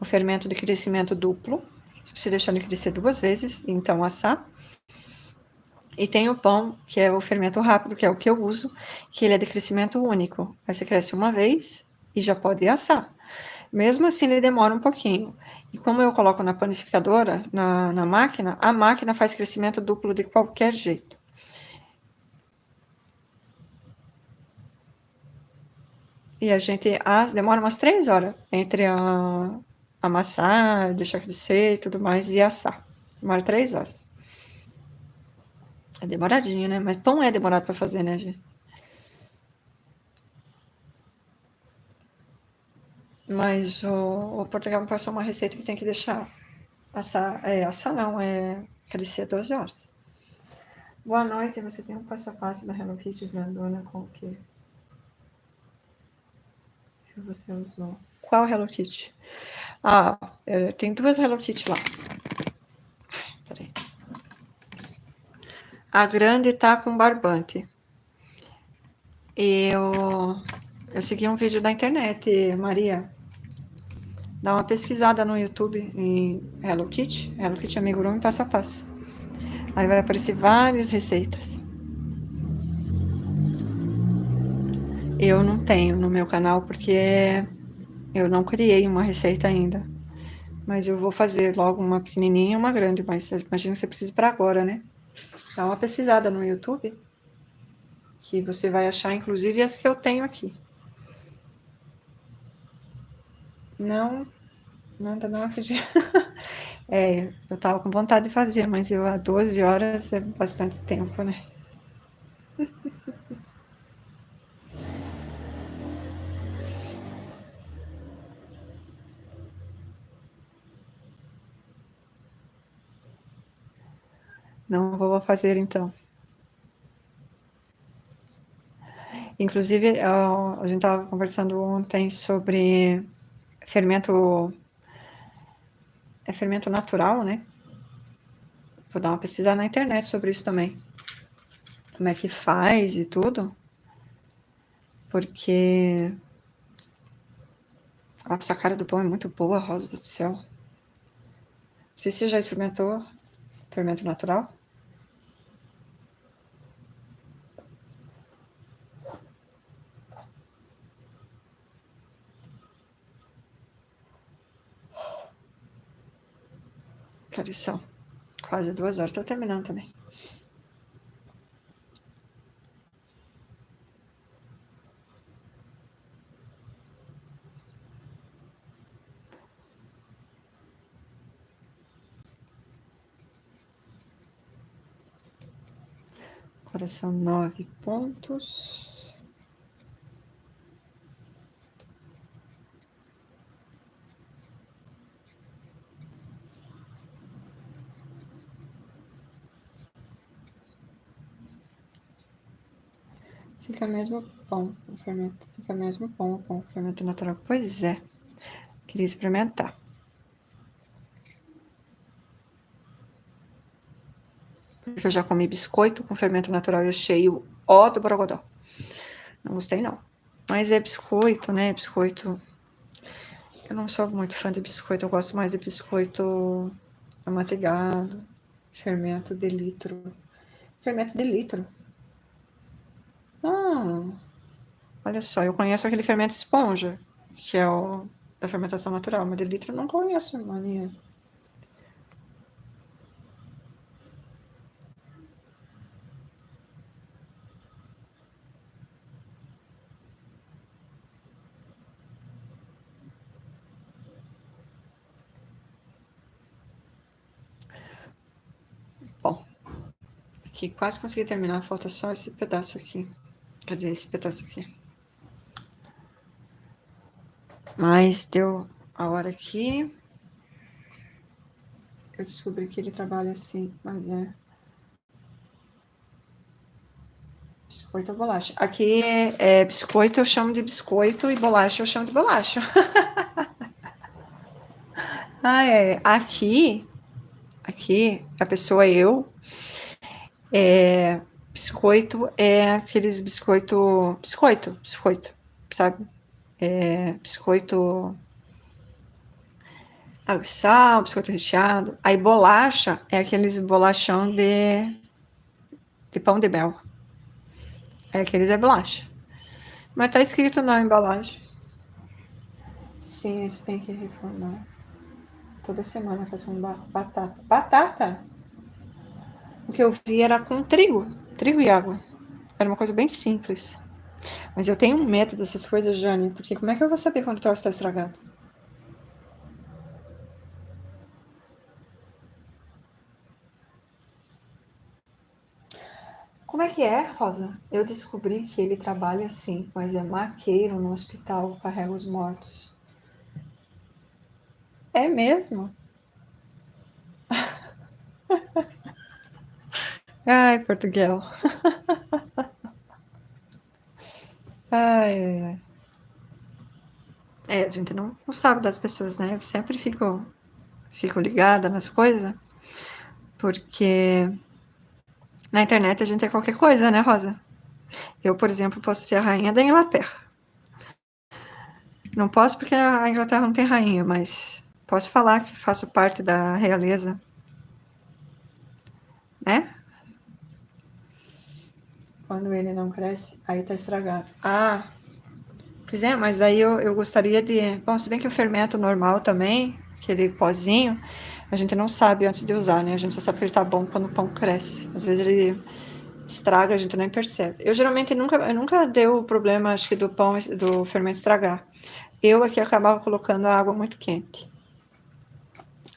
fermento de crescimento duplo. Você precisa deixar ele crescer 2 vezes, então assar. E tem o pão, que é o fermento rápido, que é o que eu uso, que ele é de crescimento único. Aí você cresce uma vez e já pode assar. Mesmo assim, ele demora um pouquinho. E como eu coloco na panificadora, na máquina, a máquina faz crescimento duplo de qualquer jeito. E a gente demora umas 3 horas entre amassar, deixar crescer e tudo mais, e assar. Demora 3 horas. É demoradinho, né? Mas pão é demorado para fazer, né, gente? Mas o Portugal me passou uma receita que tem que deixar assar não, crescer 12 horas. Boa noite, você tem um passo a passo da Hello Kitty grandona com o quê? Que você usou? Qual Hello Kitty? Tem duas Hello Kitty lá. Peraí. A grande tá com barbante. Eu segui um vídeo da internet, Maria. Dá uma pesquisada no YouTube em Hello Kitty Amigurumi passo a passo. Aí vai aparecer várias receitas. Eu não tenho no meu canal porque eu não criei uma receita ainda. Mas eu vou fazer logo uma pequenininha e uma grande, mas imagino que você precise para agora, né? Dá uma pesquisada no YouTube que você vai achar, inclusive, as que eu tenho aqui. Não, nada não acredito. Eu tava com vontade de fazer, mas há 12 horas é bastante tempo, né? Não vou fazer então. Inclusive, a gente estava conversando ontem sobre fermento, fermento natural, né? Vou dar uma pesquisada na internet sobre isso também. Como é que faz e tudo. Porque nossa, a cara do pão é muito boa, Rosa do céu. Não sei se você já experimentou fermento natural. Que horas são? Quase 2 horas. Tô terminando também. Agora são 9 pontos. Fica mesmo bom o fermento. Fica mesmo bom o pão com fermento natural. Pois é. Queria experimentar. Porque eu já comi biscoito com fermento natural e achei o ó do borogodó. Não gostei, não. Mas é biscoito, né? Biscoito. Eu não sou muito fã de biscoito. Eu gosto mais de biscoito amanteigado. Fermento de litro. Fermento de litro. Ah, olha só. Eu conheço aquele fermento esponja, que é o da fermentação natural. Mas de litro eu não conheço, mania. Bom, aqui quase consegui terminar. Falta só esse pedaço aqui. Quer dizer, esse pedaço aqui. Mas deu a hora aqui. Eu descobri que ele trabalha assim, mas biscoito ou bolacha. Aqui biscoito eu chamo de biscoito e bolacha eu chamo de bolacha. Aqui, a pessoa biscoito é aqueles biscoito, sabe? Biscoito água e sal, biscoito recheado. Aí bolacha é aqueles bolachão de pão de mel. Aqueles é bolacha. Mas tá escrito na embalagem. Sim, esse tem que reformar. Toda semana faço batata. Batata? O que eu vi era com trigo e água. Era uma coisa bem simples. Mas eu tenho medo dessas coisas, Jane, porque como é que eu vou saber quando o troço está estragado? Como é que é, Rosa? Eu descobri que ele trabalha assim, mas é maqueiro no hospital, carrega os mortos. É mesmo? Ai, Portugal. Ai, ai, ai. A gente não sabe das pessoas, né? Eu sempre fico ligada nas coisas, porque na internet a gente é qualquer coisa, né, Rosa? Eu, por exemplo, posso ser a rainha da Inglaterra. Não posso porque a Inglaterra não tem rainha, mas posso falar que faço parte da realeza, né? Quando ele não cresce, aí tá estragado. Ah, pois é, mas aí eu gostaria de... Bom, se bem que o fermento normal também, aquele pozinho, a gente não sabe antes de usar, né? A gente só sabe que ele tá bom quando o pão cresce. Às vezes ele estraga, a gente nem percebe. Eu geralmente nunca deu o problema, acho que do pão, do fermento estragar. Eu aqui acabava colocando a água muito quente.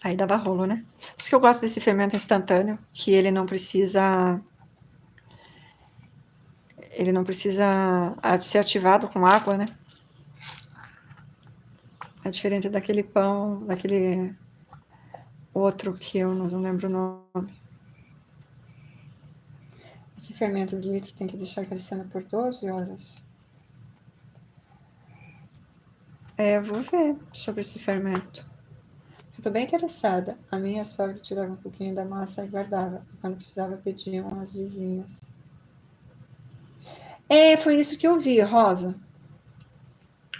Aí dava rolo, né? Por isso que eu gosto desse fermento instantâneo, que ele não precisa ser ativado com água, né? É diferente daquele pão, daquele outro que eu não lembro o nome. Esse fermento de litro tem que deixar crescendo por 12 horas. Eu vou ver sobre esse fermento. Estou bem interessada. A minha sogra tirava um pouquinho da massa e guardava. E quando precisava, pediam às vizinhas. Foi isso que eu vi, Rosa.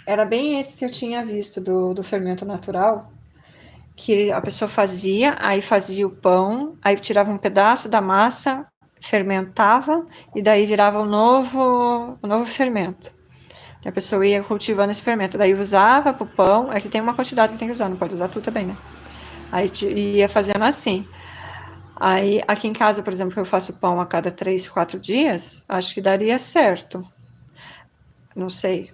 Era bem esse que eu tinha visto do fermento natural, que a pessoa fazia, aí fazia o pão, aí tirava um pedaço da massa, fermentava, e daí virava um novo fermento. A pessoa ia cultivando esse fermento, daí usava pro pão, é que tem uma quantidade que tem que usar, não pode usar tudo também, né? Aí ia fazendo assim. Aí, aqui em casa, por exemplo, que eu faço pão a cada 3, 4 dias, acho que daria certo. Não sei.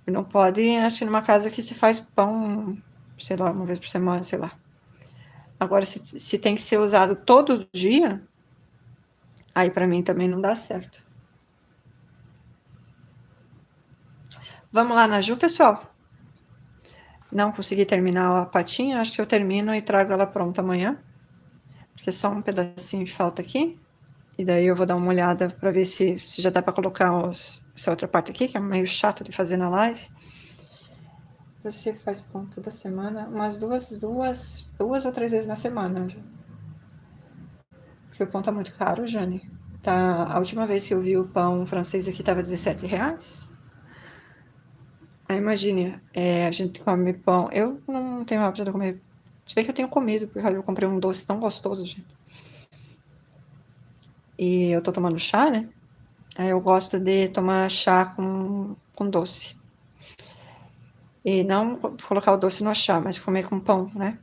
Não pode, acho que numa casa que se faz pão, sei lá, uma vez por semana, sei lá. Agora, se tem que ser usado todo dia, aí para mim também não dá certo. Vamos lá na Ju, pessoal? Não consegui terminar a patinha, acho que eu termino e trago ela pronta amanhã. Porque só um pedacinho falta aqui. E daí eu vou dar uma olhada para ver se já dá para colocar essa outra parte aqui, que é meio chato de fazer na live. Você faz pão toda semana? Umas duas ou 3 vezes na semana. Porque o pão tá muito caro, Jane. Tá, a última vez que eu vi o pão francês aqui tava R$17. Aí imagine, a gente come pão. Eu não tenho hábito de comer. Se bem que eu tenho comido, porque eu comprei um doce tão gostoso, gente. E eu tô tomando chá, né? Aí eu gosto de tomar chá com doce. E não colocar o doce no chá, mas comer com pão, né?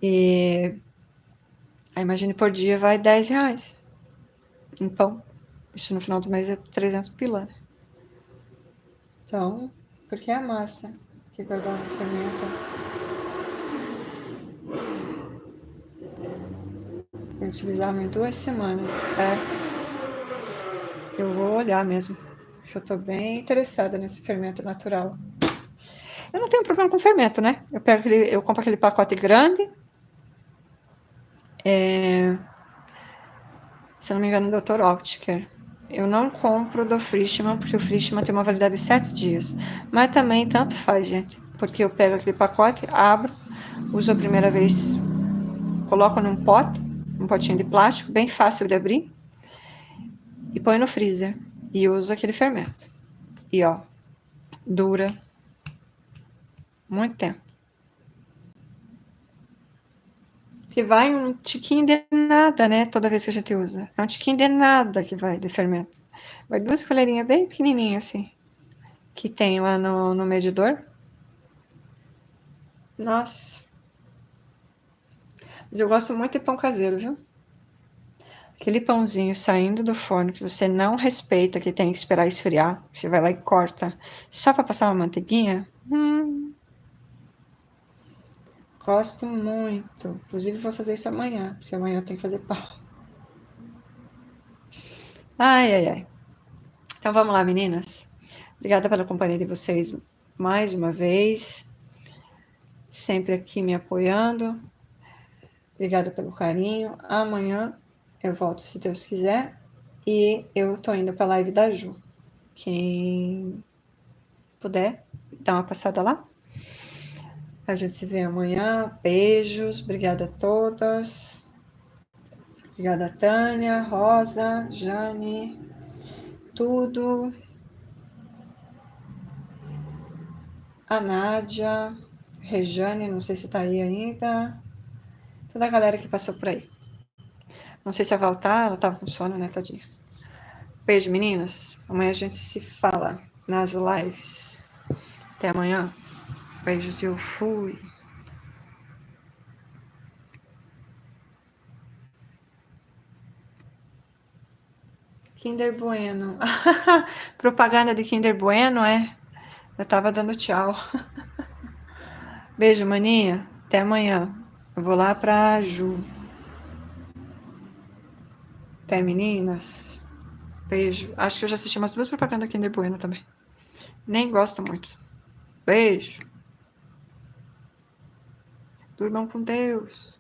E aí imagine por dia vai R$10 em pão. Isso no final do mês é 300 pila, né? Então, porque é a massa que guardava o fermento. Eu utilizava em 2 semanas. Eu vou olhar mesmo. Porque eu tô bem interessada nesse fermento natural. Eu não tenho problema com fermento, né? Eu compro aquele pacote grande. Se eu não me engano, do Dr. Oetker. Eu não compro do Frischmann, porque o Frischmann tem uma validade de 7 dias. Mas também tanto faz, gente. Porque eu pego aquele pacote, abro, uso a primeira vez, coloco num pote, um potinho de plástico, bem fácil de abrir, e põe no freezer. E uso aquele fermento. E ó, dura muito tempo. Porque vai um tiquinho de nada, né? Toda vez que a gente usa. É um tiquinho de nada que vai de fermento. Vai 2 colherinhas bem pequenininhas assim, que tem lá no medidor. Nossa. Mas eu gosto muito de pão caseiro, viu? Aquele pãozinho saindo do forno que você não respeita, que tem que esperar esfriar, você vai lá e corta só para passar uma manteiguinha. Gosto muito. Inclusive vou fazer isso amanhã, porque amanhã eu tenho que fazer pão. Ai, ai, ai. Então vamos lá, meninas. Obrigada pela companhia de vocês mais uma vez. sempre aqui me apoiando. Obrigada pelo carinho. Amanhã eu volto, se Deus quiser. E eu tô indo pra live da Ju. Quem puder, dá uma passada lá. A gente se vê amanhã. Beijos. Obrigada a todas. Obrigada, Tânia, Rosa, Jane, tudo. A Nádia, Rejane, não sei se tá aí ainda. Toda a galera que passou por aí. Não sei se a Val tá, ela tava com sono, né, tadinha. Beijo, meninas. Amanhã a gente se fala nas lives. Até amanhã. Beijos, eu fui. Kinder Bueno. Propaganda de Kinder Bueno, é? Eu tava dando tchau. Beijo, maninha. Até amanhã. Eu vou lá pra Ju. Até, meninas. Beijo. Acho que eu já assisti umas 2 propagandas Kinder Bueno também. Nem gosto muito. Beijo. Durmam com Deus.